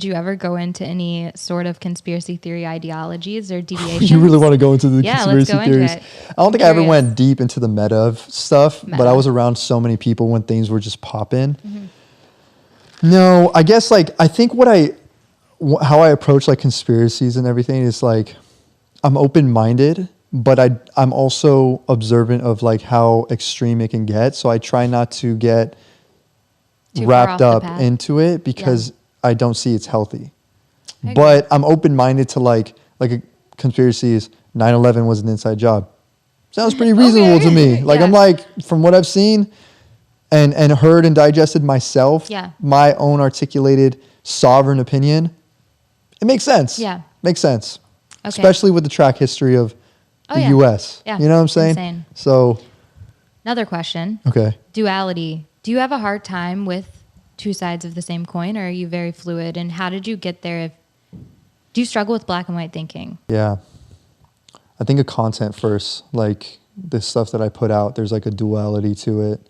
you ever go into any sort of conspiracy theory ideologies or deviations?
You really want to go into the conspiracy theories?
Into it.
I don't think I ever went deep into the meta of stuff, but I was around so many people when things were just popping. Mm-hmm. No, I guess I think how I approach conspiracies and everything is I'm open-minded, but I'm also observant of how extreme it can get. So I try not to get wrapped up into it because I don't see it's healthy. But I'm open-minded to like a conspiracy is 9/11 was an inside job. Sounds pretty reasonable to me. I'm from what I've seen and heard and digested myself, my own articulated sovereign opinion, it makes sense.
Yeah.
Makes sense. Okay. Especially with the track history of the US.
Yeah.
You know what I'm saying?
Insane.
So
another question.
Okay.
Duality. Do you have a hard time with two sides of the same coin, or are you very fluid? And how did you get there? Do you struggle with black and white thinking? Yeah.
I think of content first. The stuff that I put out, there's a duality to it.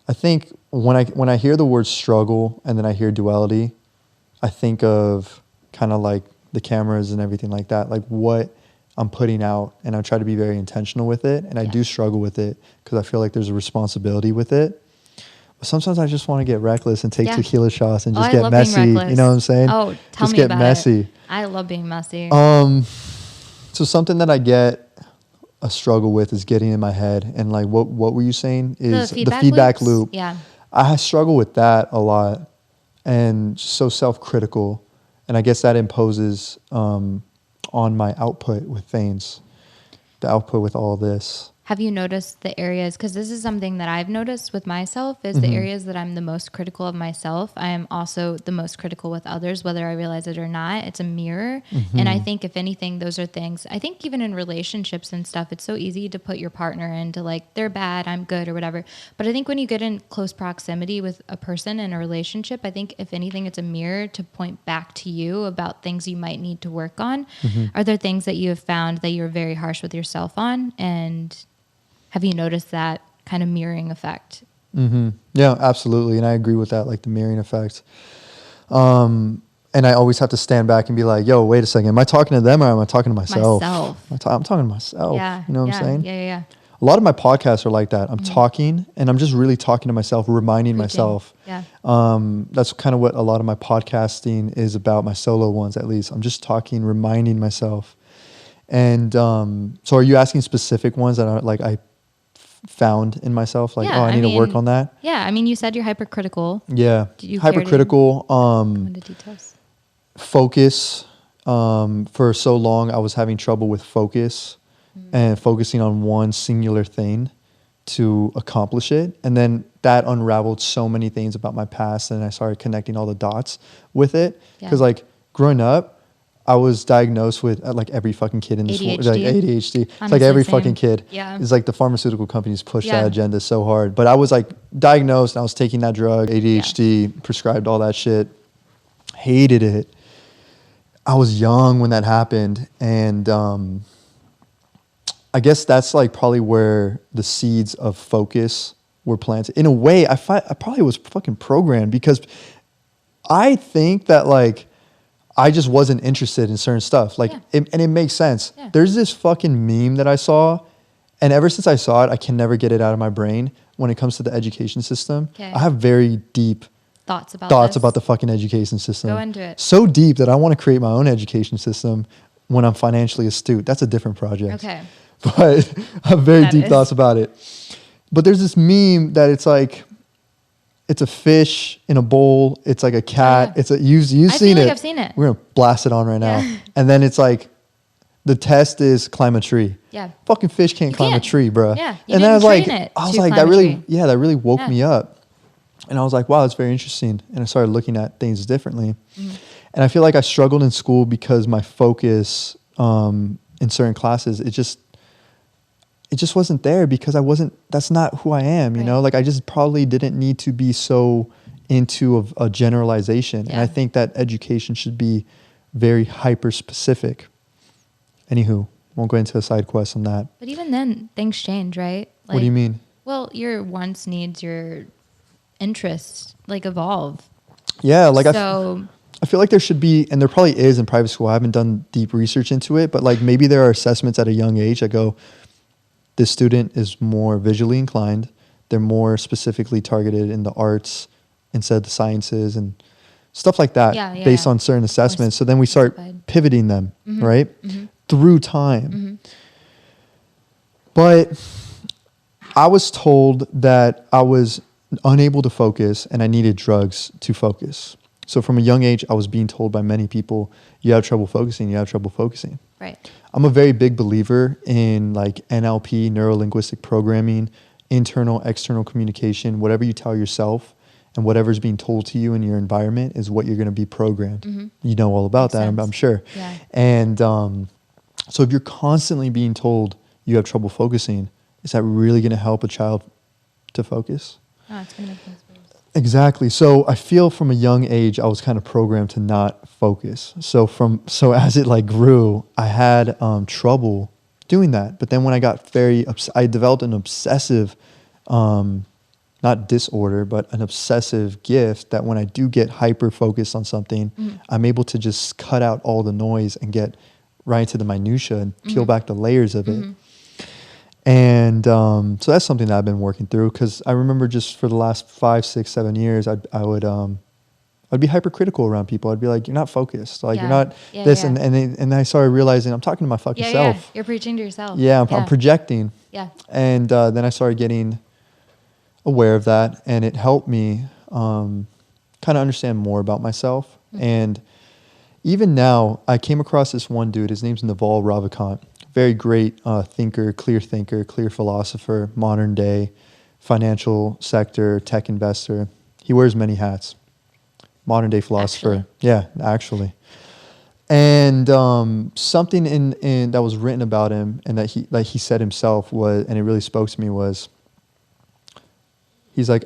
I think when I hear the word struggle and then I hear duality, I think of kind of the cameras and everything like that, what I'm putting out, and I try to be very intentional with it. And I do struggle with it because I feel like there's a responsibility with it. But sometimes I just want to get reckless and take tequila shots and just get messy. You know what I'm saying?
Oh, tell me about it. I love being messy.
So something that I get a struggle with is getting in my head. And what were you saying is the feedback loop.
Yeah.
I struggle with that a lot and so self-critical. And I guess that imposes on my output with things, the output with all this.
Have you noticed the areas, because this is something that I've noticed with myself, is the areas that I'm the most critical of myself, I am also the most critical with others, whether I realize it or not. It's a mirror. And I think if anything, those are things, I think even in relationships and stuff, it's so easy to put your partner into they're bad, I'm good or whatever. But I think when you get in close proximity with a person in a relationship, I think if anything, it's a mirror to point back to you about things you might need to work on. Are there things that you have found that you're very harsh with yourself on? And have you noticed that kind of mirroring effect?
Yeah, absolutely. And I agree with that, the mirroring effect. And I always have to stand back and be like, yo, wait a second. Am I talking to them or am I talking to myself? I'm talking to myself.
Yeah.
You know what I'm saying?
Yeah.
A lot of my podcasts are like that. I'm talking and I'm just really talking to myself, reminding myself.
Yeah.
That's kind of what a lot of my podcasting is about, my solo ones at least. I'm just talking, reminding myself. And so are you asking specific ones that are I found in myself? I need to work on that?
Yeah. You said you're hypercritical.
Yeah.
Did you
hypercritical.
go into details?
Focus. for so long I was having trouble with focus and focusing on one singular thing to accomplish it. And then that unraveled so many things about my past, and I started connecting all the dots with it. Because like growing up, I was diagnosed with like every fucking kid in this world, like ADHD.
Honestly,
it's like every
same.
fucking kid.
Yeah.
It's like the pharmaceutical companies push that agenda so hard. But I was like diagnosed and I was taking that drug, ADHD, prescribed all that shit. Hated it. I was young when that happened. And I guess that's like probably where the seeds of focus were planted. In a way, I probably was fucking programmed, because I think that like I just wasn't interested in certain stuff. Like, and it makes sense. Yeah. There's this fucking meme that I saw, and ever since I saw it, I can never get it out of my brain when it comes to the education system. Okay. I have very deep thoughts about the fucking education system.
Go into it.
So deep that I want to create my own education system when I'm financially astute. That's a different project.
Okay.
But I have very deep thoughts about it. But there's this meme that it's like, it's a fish in a bowl. It's like a cat. It's a you've seen it.
I've seen it.
We're gonna blast it on right now. And then it's like, the test is climb a tree. Yeah. Fucking fish can't climb a tree, bro.
Yeah.
And then I was like, that really woke me up. And I was like, wow, that's very interesting. And I started looking at things differently. And I feel like I struggled in school because my focus in certain classes, it just wasn't there, because that's not who I am, you know? Like I just probably didn't need to be so into a generalization. And I think that education should be very hyper specific. Anywho, won't go into a side quest on that.
But even then, things change, right? Like,
what do you mean?
Well, your wants, needs, your interests like evolve.
Yeah, like I feel like there should be, and there probably is in private school. I haven't done deep research into it, but like maybe there are assessments at a young age that go, this student is more visually inclined. They're more specifically targeted in the arts instead of the sciences and stuff like that, based on certain assessments. So then we start pivoting them, right? Through time. But I was told that I was unable to focus and I needed drugs to focus. So from a young age, I was being told by many people, you have trouble focusing, you have trouble focusing.
Right.
I'm a very big believer in like NLP, neuro-linguistic programming, internal, external communication. Whatever you tell yourself and whatever's being told to you in your environment is what you're going to be programmed. You know all about that, I'm sure. Yeah. And so if you're constantly being told you have trouble focusing, is that really going to help a child to focus?
No, it's going to make things worse.
Exactly. So I feel from a young age, I was kind of programmed to not focus. So as it like grew, I had trouble doing that. But then when I got I developed an obsessive, not disorder, but an obsessive gift that when I do get hyper focused on something, I'm able to just cut out all the noise and get right into the minutia and peel back the layers of it. And so that's something that I've been working through, because I remember just for the last 5, 6, 7 years, I'd be hypercritical around people. I'd be like, you're not focused. Like you're not this. Yeah. And I started realizing I'm talking to my fucking self.
Yeah. You're preaching to yourself.
Yeah. I'm projecting.
Yeah.
And then I started getting aware of that, and it helped me kind of understand more about myself. And even now, I came across this one dude. His name's Naval Ravikant. Very great thinker, clear philosopher, modern day, financial sector, tech investor. He wears many hats. Modern day philosopher. Actually. And something in that was written about him and that he said himself was, and it really spoke to me, was he's like,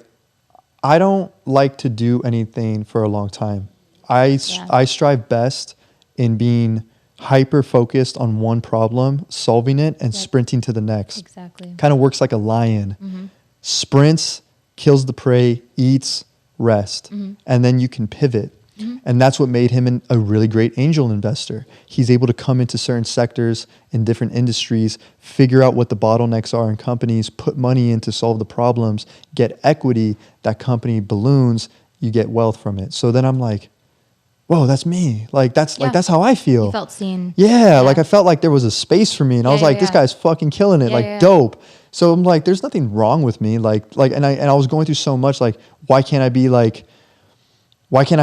I don't like to do anything for a long time. I strive best in being hyper focused on one problem, solving it, and sprinting to the next.
Exactly.
Kind of works like a lion. Sprints, kills the prey, eats, rest. And then you can pivot. And that's what made him a really great angel investor. He's able to come into certain sectors in different industries, figure out what the bottlenecks are in companies, put money in to solve the problems, get equity, that company balloons, you get wealth from it. So then I'm like, whoa, that's me. Like that's how I feel.
You felt seen.
Yeah, like I felt like there was a space for me, and I was like, this guy's fucking killing it, dope. So I'm like, there's nothing wrong with me, and I was going through so much, like, why can't I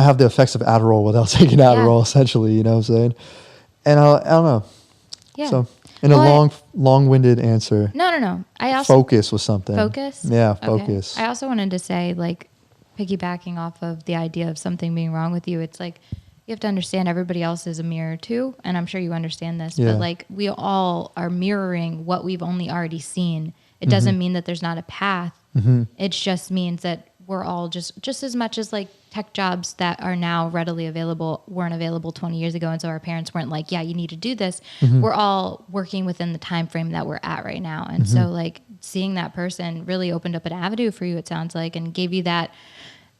have the effects of Adderall without taking Adderall, essentially, you know what I'm saying? And I don't know.
Yeah.
So in a long-winded answer.
No. I also
focus was something.
Focus?
Yeah, focus.
Okay. I also wanted to say, like, piggybacking off of the idea of something being wrong with you, it's like you have to understand everybody else is a mirror too. And I'm sure you understand this, but like we all are mirroring what we've only already seen. It doesn't mean that there's not a path. It just means that we're all just as much as like tech jobs that are now readily available weren't available 20 years ago. And so our parents weren't like, yeah, you need to do this. We're all working within the time frame that we're at right now. And so like seeing that person really opened up an avenue for you, it sounds like, and gave you that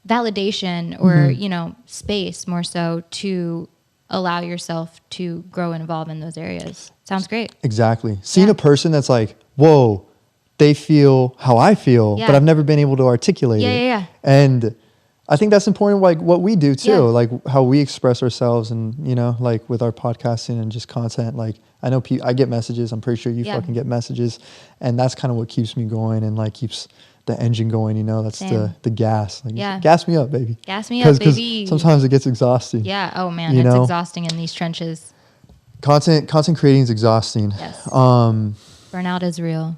validation or, you know, space more so to allow yourself to grow and evolve in those areas. Sounds great.
Exactly. Seeing a person that's like, whoa, they feel how I feel, but I've never been able to articulate it.
Yeah.
And I think that's important, like what we do too, like how we express ourselves and, you know, like with our podcasting and just content. Like I know I get messages. I'm pretty sure you fucking get messages. And that's kind of what keeps me going and like keeps the engine going, you know, that's the gas. Like, gas me up, baby.
Gas me up, baby.
Sometimes it gets exhausting.
Yeah. Oh man, it's exhausting in these trenches.
Content creating is exhausting.
Yes. Burnout is real.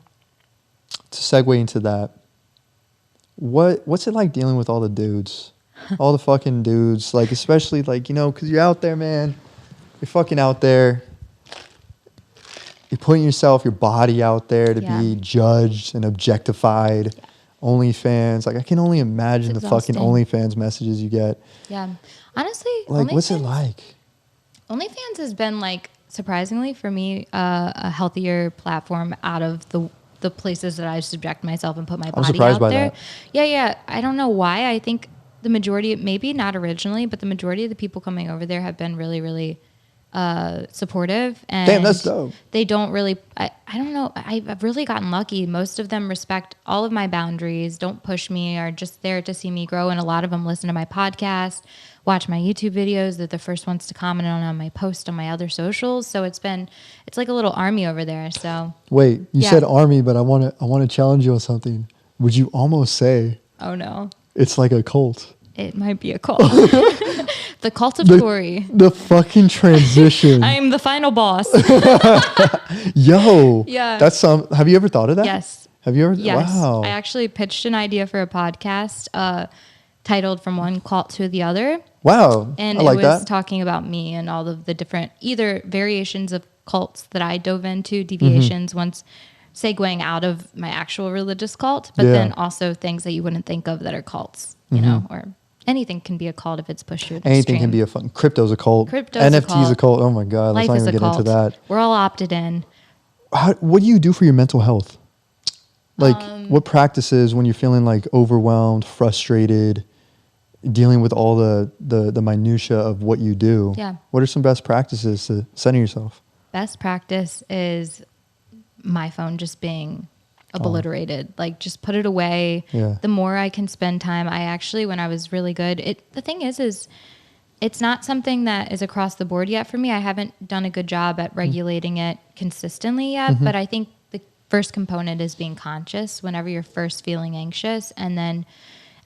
To segue into that, what's it like dealing with all the dudes? All the fucking dudes, like especially like, you know, because you're out there, man. You're fucking out there. You're putting your body out there to be judged and objectified. Yeah. OnlyFans, like I can only imagine the fucking OnlyFans messages you get.
Yeah, honestly,
like what's it like?
OnlyFans has been like surprisingly for me a healthier platform out of the places that I subject myself and put my body out there. That. Yeah. I don't know why. I think the majority, maybe not originally, but the majority of the people coming over there have been really, really supportive. And
damn, that's dope.
They don't really, I don't know. I've really gotten lucky. Most of them respect all of my boundaries, don't push me, are just there to see me grow. And a lot of them listen to my podcast, watch my YouTube videos. They're the first ones to comment on my post on my other socials. So it's like a little army over there. So
wait, you said army, but I want to challenge you on something. Would you almost say, oh no, it's like a cult?
It might be a cult. The cult of Tori.
The fucking transition.
I'm the final boss.
Yo. Yeah. That's have you ever thought of that?
Yes.
Have you ever?
Yes.
Wow.
I actually pitched an idea for a podcast titled From One Cult to the Other.
Wow.
And it was talking about me and all of the different either variations of cults that I dove into, deviations once segueing out of my actual religious cult, but then also things that you wouldn't think of that are cults, you know, or anything can be a cult if it's pushed to an
anything
extreme.
Can be a fun. Crypto's a cult. NFT's a cult. Oh my God.
Life
let's not even
get into
that.
We're all opted in.
What do you do for your mental health? Like what practices when you're feeling like overwhelmed, frustrated, dealing with all the minutia of what you do?
Yeah.
What are some best practices to center yourself?
Best practice is my phone just being obliterated. Like just put it away.
Yeah.
The more I can spend time, when I was really good, the thing is it's not something that is across the board yet for me. I haven't done a good job at regulating it consistently yet, but I think the first component is being conscious whenever you're first feeling anxious and then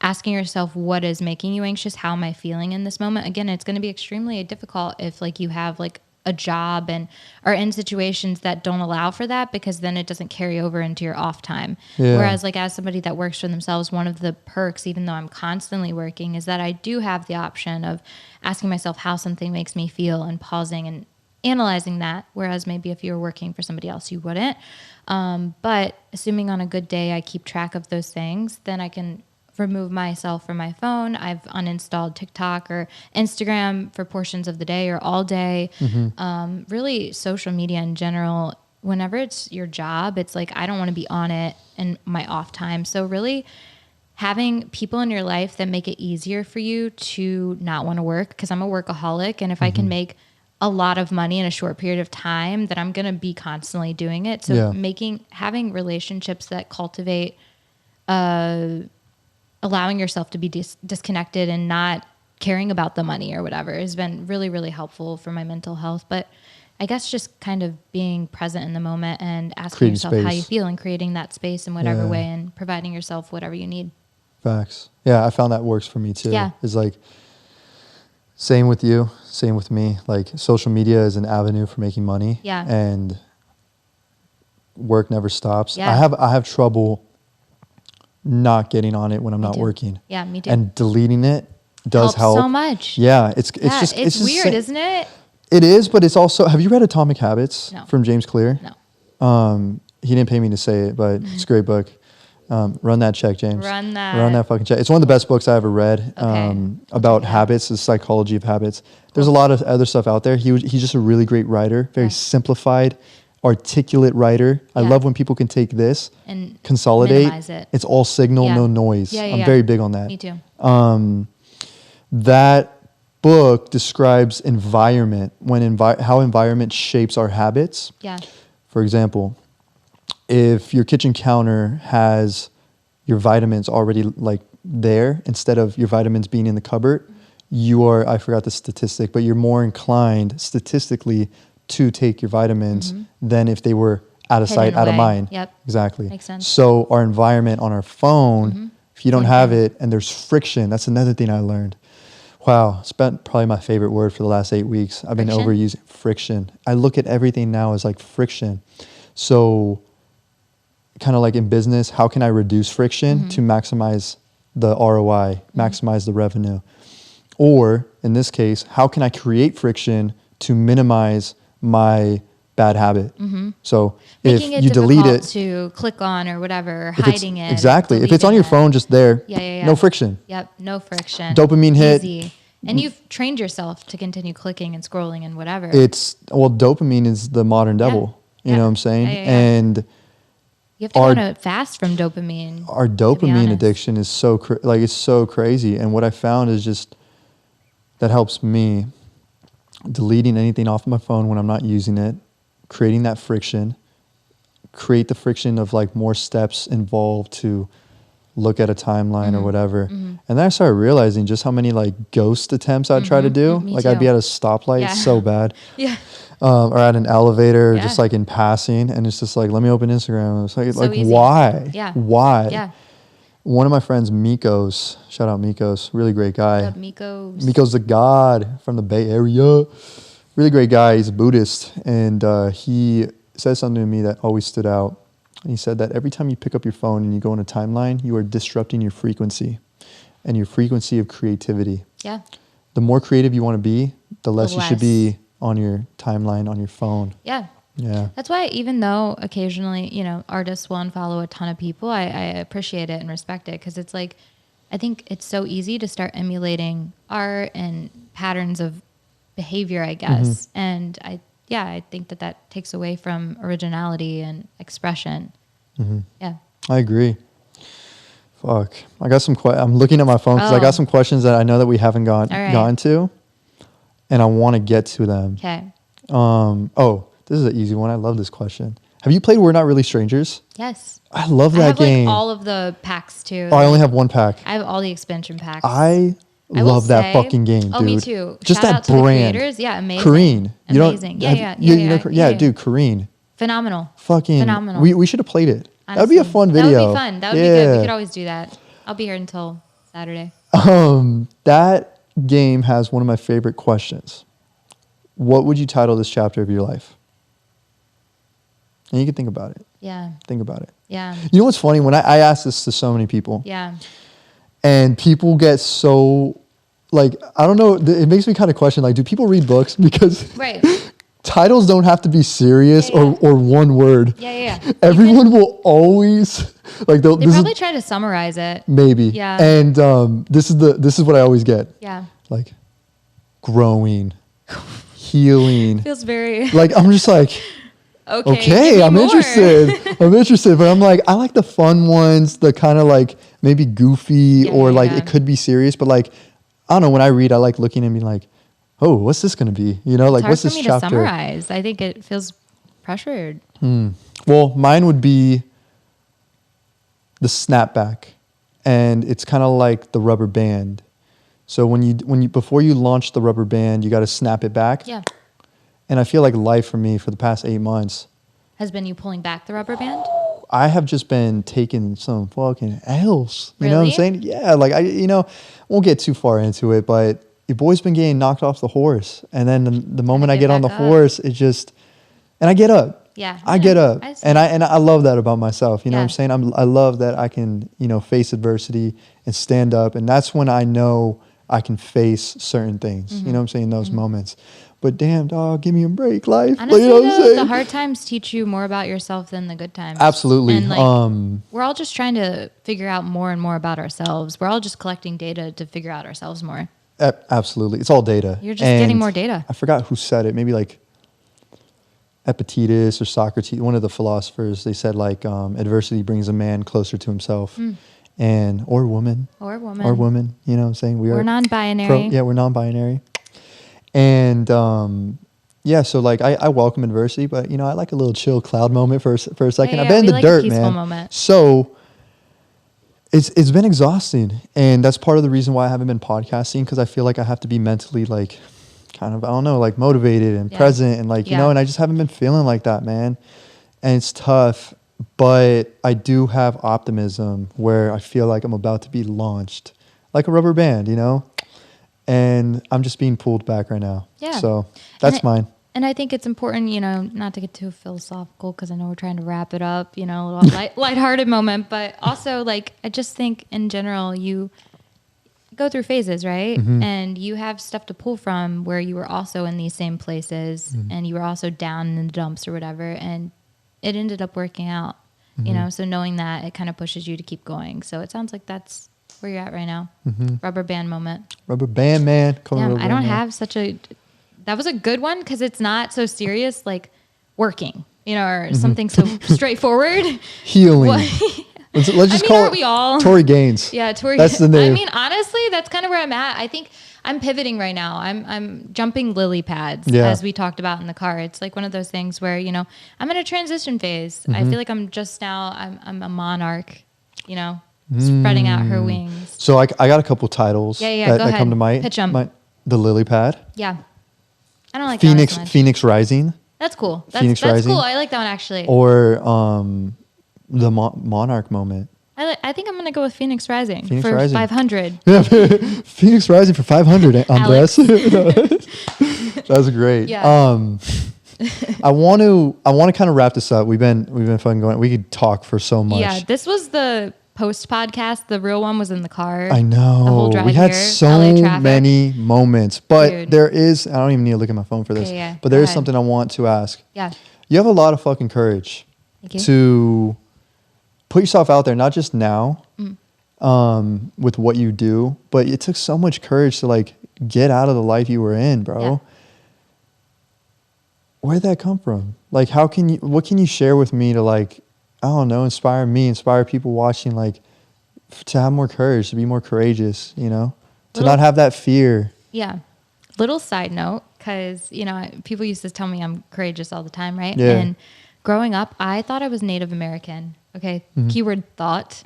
asking yourself what is making you anxious, how am I feeling in this moment? Again, it's going to be extremely difficult if like you have like a job and are in situations that don't allow for that, because then it doesn't carry over into your off time. Yeah. Whereas like as somebody that works for themselves, one of the perks, even though I'm constantly working, is that I do have the option of asking myself how something makes me feel and pausing and analyzing that. Whereas maybe if you were working for somebody else, you wouldn't. But assuming on a good day, I keep track of those things, then I can remove myself from my phone. I've uninstalled TikTok or Instagram for portions of the day or all day. Really social media in general, whenever it's your job, it's like, I don't want to be on it in my off time. So really having people in your life that make it easier for you to not want to work, because I'm a workaholic. And if I can make a lot of money in a short period of time, then I'm going to be constantly doing it. So having relationships that cultivate, allowing yourself to be disconnected and not caring about the money or whatever has been really, really helpful for my mental health. But I guess just kind of being present in the moment and asking yourself how you feel and creating that space in whatever way and providing yourself whatever you need.
Facts. Yeah, I found that works for me too. Yeah. It's like Same with you. Same with me. Like social media is an avenue for making money.
Yeah.
And work never stops.
Yeah.
I have trouble not getting on it when I'm not working.
Yeah, me too.
And deleting it does help
so much.
Yeah, it's just
it's weird, isn't it?
It is, but it's also. Have you read Atomic Habits from James Clear?
No.
He didn't pay me to say it, but it's a great book. Run that check, James.
Run
that fucking check. It's one of the best books I ever read about habits, the psychology of habits. There's a lot of other stuff out there. He's just a really great writer, very simplified, articulate writer. I love when people can take this and consolidate.
Minimize it.
It's all signal, no noise. I'm very big on that.
Me too.
That book describes environment, how environment shapes our habits.
Yeah.
For example, if your kitchen counter has your vitamins already like there, instead of your vitamins being in the cupboard, I forgot the statistic, but you're more inclined statistically to take your vitamins than if they were out of sight, out of mind.
Yep.
Exactly.
Makes sense.
So our environment on our phone, if you don't have it and there's friction, that's another thing I learned. Wow, spent probably my favorite word for the last 8 weeks. I've been overusing friction. I look at everything now as like friction. So kind of like in business, how can I reduce friction to maximize the ROI, maximize the revenue? Or in this case, how can I create friction to minimize my bad habit? So
making
if you delete it,
to click on or whatever, hiding it.
Exactly. If it's on your phone, just there, no friction.
Yep, no friction.
Dopamine hit.
Easy. And you've trained yourself to continue clicking and scrolling and whatever.
Dopamine is the modern devil. You know what I'm saying? And
you have to go on a fast from dopamine.
Our dopamine addiction is it's so crazy. And what I found is just that helps me deleting anything off my phone when I'm not using it, creating that friction, create the friction of like more steps involved to look at a timeline or whatever. And then I started realizing just how many like ghost attempts I'd try to do. Like I'd be at a stoplight so bad. Or at an elevator, just like in passing. And it's just like, let me open Instagram. It's like
easy.
Why? Why?
Yeah.
One of my friends, Mikos, shout out Mikos, really great guy.
What's up, Mikos?
Mikos the God from the Bay Area. Really great guy. He's a Buddhist. And he said something to me that always stood out. And he said that every time you pick up your phone and you go on a timeline, you are disrupting your frequency and your frequency of creativity.
Yeah.
The more creative you want to be, the less you should be on your timeline, on your phone.
Yeah.
Yeah.
That's why even though occasionally, artists will unfollow a ton of people, I appreciate it and respect it because it's like, I think it's so easy to start emulating art and patterns of behavior, I guess. And I think that takes away from originality and expression. Yeah.
I agree. Fuck. I got some I'm looking at my phone because I got some questions that I know that we haven't gotten to. And I want to get to them.
Okay.
This is an easy one. I love this question. Have you played We're Not Really Strangers?
Yes.
I love that game.
I have all of the packs too.
Oh, I only have one pack.
I have all the expansion packs.
I love that fucking game, dude.
Oh, me too.
Just
Shout
that
out to the
brand.
creators. Yeah, amazing.
Kareen.
Amazing. Yeah,
dude, Kareen.
Phenomenal.
Fucking
phenomenal.
We should have played it.
Honestly,
that would be a fun video.
That would be fun. That would be good. We could always do that. I'll be here until Saturday.
That game has one of my favorite questions. What would you title this chapter of your life? And you can think about it.
Yeah.
Think about it.
Yeah.
You know what's funny? When I ask this to so many people.
Yeah.
And people get so, like, I don't know, it makes me kind of question, like, do people read books? Because titles don't have to be serious or one word.
Yeah.
Everyone will always, like,
they probably try to summarize it.
Maybe.
Yeah.
And this is what I always get.
Yeah.
Like, growing, healing.
Feels very.
Like, I'm just like. Okay, I'm interested. But I'm like, I like the fun ones, the kind of like maybe goofy or like it could be serious. But like, I don't know, when I read, I like looking and being like, oh, what's this going to be? Like, what's this chapter? It's hard for me to
summarize. I think it feels pressured.
Well, mine would be the snapback. And it's kind of like the rubber band. So when you before you launch the rubber band, you got to snap it back.
Yeah.
And I feel like life for me for the past 8 months
has been you pulling back the rubber band.
I have just been taking some fucking L's. You know what I'm saying? Yeah, like I won't get too far into it, but your boy's been getting knocked off the horse. And then the moment I get on the
back up.
horse, it just, and I get up.
Yeah.
I get up.
I see.
And I love that about myself. You know
Yeah.
what I'm saying? I love that I can, you know, face adversity and stand up. And that's when I know I can face certain things. You know what I'm saying? In those moments. But damn, dog, give me a break, life.
Honestly,
you know what I'm
though,
saying?
the hard times teach you more about yourself than the good times.
Absolutely.
And like, we're all just trying to figure out more and more about ourselves. We're all just collecting data to figure out ourselves more.
Absolutely. It's all data.
You're just getting more data.
I forgot who said it. Maybe like Epictetus or Socrates, one of the philosophers. They said like adversity brings a man closer to himself, and or woman.
Or woman.
Or woman. You know what I'm saying?
We're non-binary.
We're non-binary. And yeah, so like I welcome adversity, but you know I like a little chill cloud moment for a second.
Yeah,
I've been in the
like
dirt,
a peaceful
man.
Moment.
So it's been exhausting, and that's part of the reason why I haven't been podcasting, because I feel like I have to be mentally like kind of, I don't know, like motivated and present and like, you know, and I just haven't been feeling like that, man. And it's tough, but I do have optimism where I feel like I'm about to be launched like a rubber band, you know, and I'm just being pulled back right now.
Yeah.
So that's mine.
And I think it's important, you know, not to get too philosophical, because I know we're trying to wrap it up, you know, a little lighthearted moment. But also, like, I just think in general, you go through phases, right? And you have stuff to pull from where you were also in these same places and you were also down in the dumps or whatever. And it ended up working out, you know? So knowing that, it kind of pushes you to keep going. So it sounds like that's where you're at right now. Rubber band moment.
Rubber band, man.
Yeah, I don't have such a... That was a good one because it's not so serious, like working, you know, or something so straightforward.
Healing. Let's just call
it. We all?
Tory Gaines.
Yeah, Tory.
That's the name.
I mean, honestly, that's kind of where I'm at. I think I'm pivoting right now. I'm jumping lily pads, as we talked about in the car. It's like one of those things where, you know, I'm in a transition phase. I feel like I'm just now. I'm a monarch, you know, spreading out her wings.
So I got a couple titles that come to mind.
Pitch 'em.
The lily pad.
Yeah. I don't like
Phoenix.
that one so much.
Phoenix Rising.
That's cool.
Phoenix
that's
Rising.
cool. I like that one actually.
Or the Monarch moment.
I think I'm gonna go with Phoenix Rising
Phoenix
for
Rising.
500.
Yeah, Phoenix Rising for 500. Andres. That's great.
Yeah.
I want to kind of wrap this up. We've been fucking going. We could talk for so much.
Yeah, this was the post podcast. The real one was in the car.
I know.
The whole drive
we had
here,
so
LA traffic.
many moments, but
Dude.
there is. I don't even need to look at my phone for this.
Okay, yeah.
But there
Go
is
ahead.
something I want to ask.
Yeah.
You have a lot of fucking courage
Thank you.
to put yourself out there, not just now with what you do, but it took so much courage to like get out of the life you were in, bro.
Yeah.
Where did that come from? Like, what can you share with me to like, I don't know, inspire people watching, like to have more courage, to be more courageous, you know, to not have that fear.
Yeah. Little side note, because, you know, people used to tell me I'm courageous all the time, right?
Yeah.
And growing up, I thought I was Native American. Okay. Keyword thought.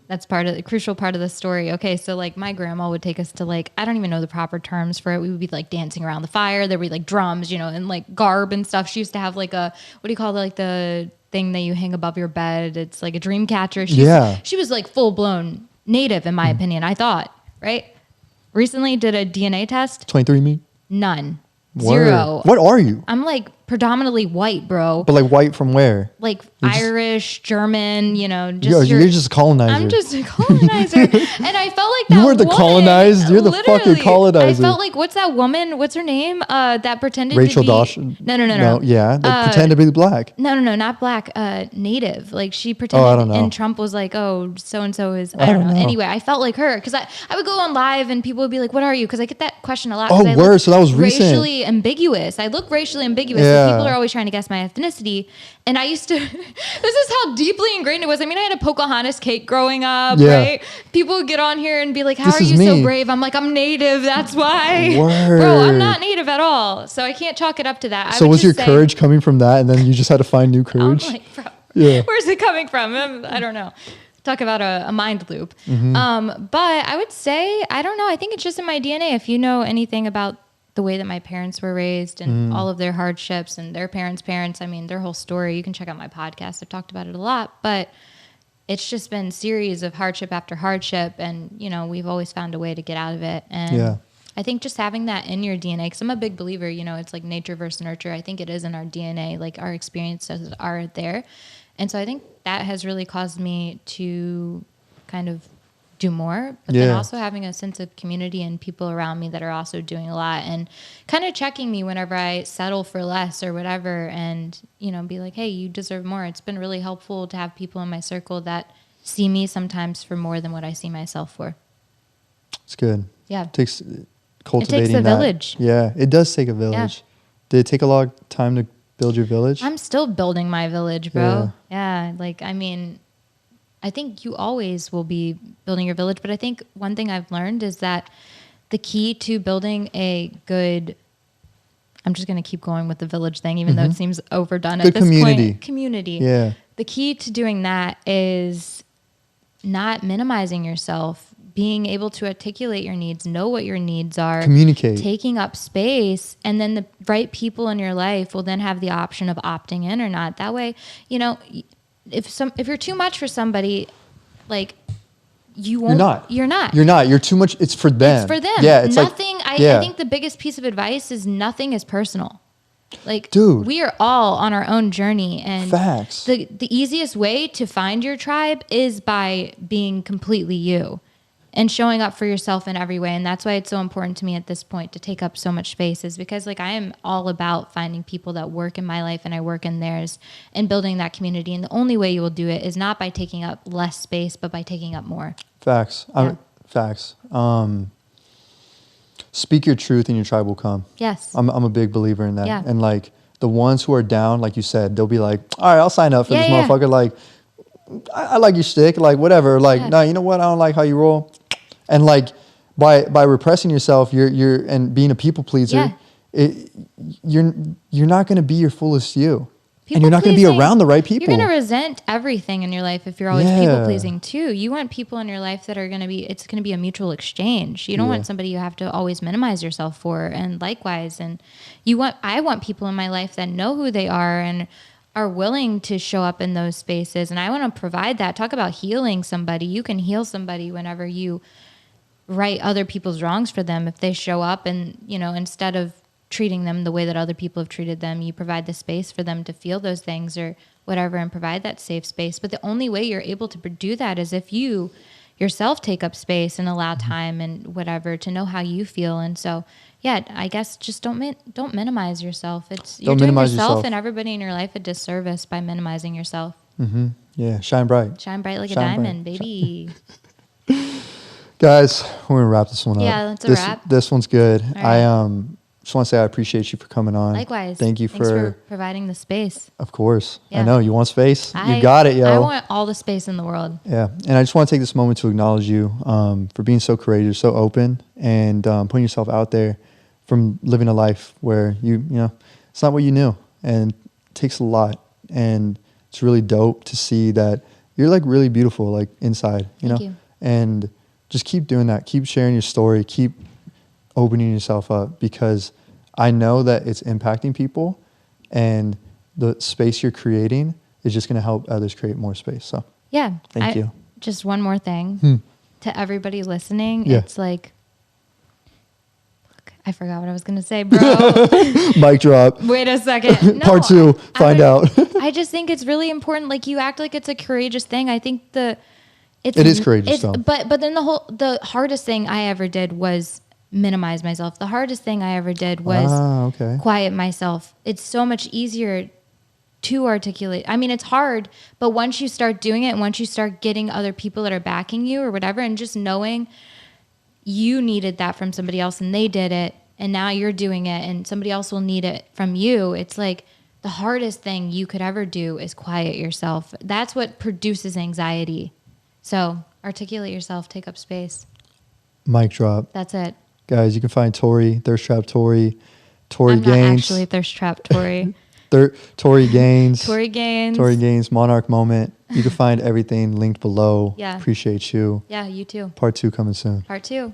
That's crucial part of the story. Okay. So like my grandma would take us to like, I don't even know the proper terms for it. We would be like dancing around the fire. There would be like drums, you know, and like garb and stuff. She used to have like what do you call it? Like the thing that you hang above your bed. It's like a dream catcher. She was like full blown Native in my opinion. I thought, right? Recently did a DNA test.
23andMe?
None.
Word.
0.
What are you?
I'm like predominantly white, bro.
But like white from where?
Like Irish, German, you know.
You're just a colonizer.
I'm just a colonizer. And I felt like that
You were the
woman,
colonized. You're the
literally,
fucking colonizer.
I felt like, what's that woman? What's her name? That pretended
Rachel
to be...
Dawson?
No.
Yeah, they pretend to be black.
No, not black. Native. Like she pretended,
I don't know.
and Trump was like, "Oh, so and so is." I don't know. Anyway, I felt like her because I would go on live and people would be like, "What are you?" Because I get that question a lot.
Oh,
I
word.
look
So that was recent.
Racially ambiguous. I look racially ambiguous.
Yeah.
So people are always trying to guess my ethnicity, and I used to. This is how deeply ingrained it was. I mean, I had a Pocahontas cake growing up, right? People would get on here and be like, "How are you so brave?" I'm like, "I'm Native. That's why."
Word.
Bro, I'm not Native at all, so I can't chalk it up to that.
So was your courage coming from that, and then you just had to find new courage?
I'm like, bro,
Yeah.
where's it coming from? I don't know. Talk about a mind loop. But I would say, I don't know. I think it's just in my DNA. If you know anything about the way that my parents were raised and all of their hardships and their parents' I mean, their whole story, you can check out my podcast. I've talked about it a lot, but it's just been series of hardship after hardship. And, you know, we've always found a way to get out of it. And I think just having that in your DNA, because I'm a big believer, you know, it's like nature versus nurture. I think it is in our DNA, like our experiences are there. And so I think that has really caused me to kind of do more, but then also having a sense of community and people around me that are also doing a lot and kind of checking me whenever I settle for less or whatever, and, you know, be like, hey, you deserve more. It's been really helpful to have people in my circle that see me sometimes for more than what I see myself for.
It's good.
Yeah.
It takes cultivating
it takes a village.
Yeah, it does take a village. Did it take a long time to build your village?
I'm still building my village, bro. Yeah. Like, I mean, I think you always will be building your village, but I think one thing I've learned is that the key to building a good, I'm just going to keep going with the village thing, even though it seems overdone
good
at this
community.
point. Community.
Yeah.
The key to doing that is not minimizing yourself, being able to articulate your needs, know what your needs are,
communicate,
taking up space, and then the right people in your life will then have the option of opting in or not. That way, you know, if you're too much for somebody, like, you won't. You're not.
You're too much. It's for them.
It's for them.
Yeah. It's
nothing. I think the biggest piece of advice is nothing is personal. Like, dude, we are all on our own journey, and
facts.
The easiest way to find your tribe is by being completely you and showing up for yourself in every way. And that's why it's so important to me at this point to take up so much space, is because, like, I am all about finding people that work in my life and I work in theirs and building that community. And the only way you will do it is not by taking up less space, but by taking up more.
Facts.
Yeah.
Facts. Speak your truth and your tribe will come.
Yes.
I'm a big believer in that.
Yeah.
And, like, the ones who are down, like you said, they'll be like, all right, I'll sign up for this motherfucker. Like, I like your shtick, like, whatever. Like, no, you know what? I don't like how you roll. And, like, by repressing yourself, you're and being a people pleaser, you're not going to be your fullest you. And you're not going to be around the right people.
You're going to resent everything in your life if you're always people pleasing too. You want people in your life that are going to be, it's going to be a mutual exchange. You don't want somebody you have to always minimize yourself for. And likewise, and I want people in my life that know who they are and are willing to show up in those spaces. And I want to provide that. Talk about healing somebody. You can heal somebody whenever you right other people's wrongs for them. If they show up and, you know, instead of treating them the way that other people have treated them, you provide the space for them to feel those things or whatever and provide that safe space. But the only way you're able to do that is if you yourself take up space and allow time and whatever to know how you feel. And so, yeah, I guess just don't minimize yourself. You're doing yourself and everybody in your life a disservice by minimizing yourself.
Mm-hmm. Yeah, shine bright.
Shine bright like a diamond, baby.
Guys, we're going to wrap this one up.
Yeah, that's a wrap.
This one's good.
All right.
Just want to say I appreciate you for coming on.
Likewise.
Thanks for
providing the space.
Of course.
Yeah.
I know. You want space? You got it, yo.
I want all the space in the world.
Yeah. And I just want to take this moment to acknowledge you for being so courageous, so open, and putting yourself out there, from living a life where you know, it's not what you knew. And it takes a lot. And it's really dope to see that you're, like, really beautiful, like, inside, you know?
Thank you.
And just keep doing that. Keep sharing your story. Keep opening yourself up, because I know that it's impacting people, and the space you're creating is just going to help others create more space. So
yeah,
thank you.
Just one more thing to everybody listening. Yeah. It's like, I forgot what I was going to say, bro.
Mic drop.
Wait a second. No,
Part 2, find out.
I just think it's really important. Like, you act like it's a courageous thing. I think it
is courageous though.
But then the hardest thing I ever did was minimize myself. The hardest thing I ever did was quiet myself. It's so much easier to articulate. I mean, it's hard, but once you start doing it, and once you start getting other people that are backing you or whatever, and just knowing you needed that from somebody else and they did it, and now you're doing it and somebody else will need it from you. It's like the hardest thing you could ever do is quiet yourself. That's what produces anxiety. So articulate yourself, take up space.
Mic drop.
That's it.
Guys, you can find Tori, Thirst Trap Tori, Tori
I'm
Gaines.
not actually Thirst Trap Tori.
Tori Gaines.
Tori Gaines.
Tori Gaines, Monarch Moment. You can find everything linked below.
Yeah.
Appreciate you.
Yeah, you too.
Part 2 coming soon.
Part 2.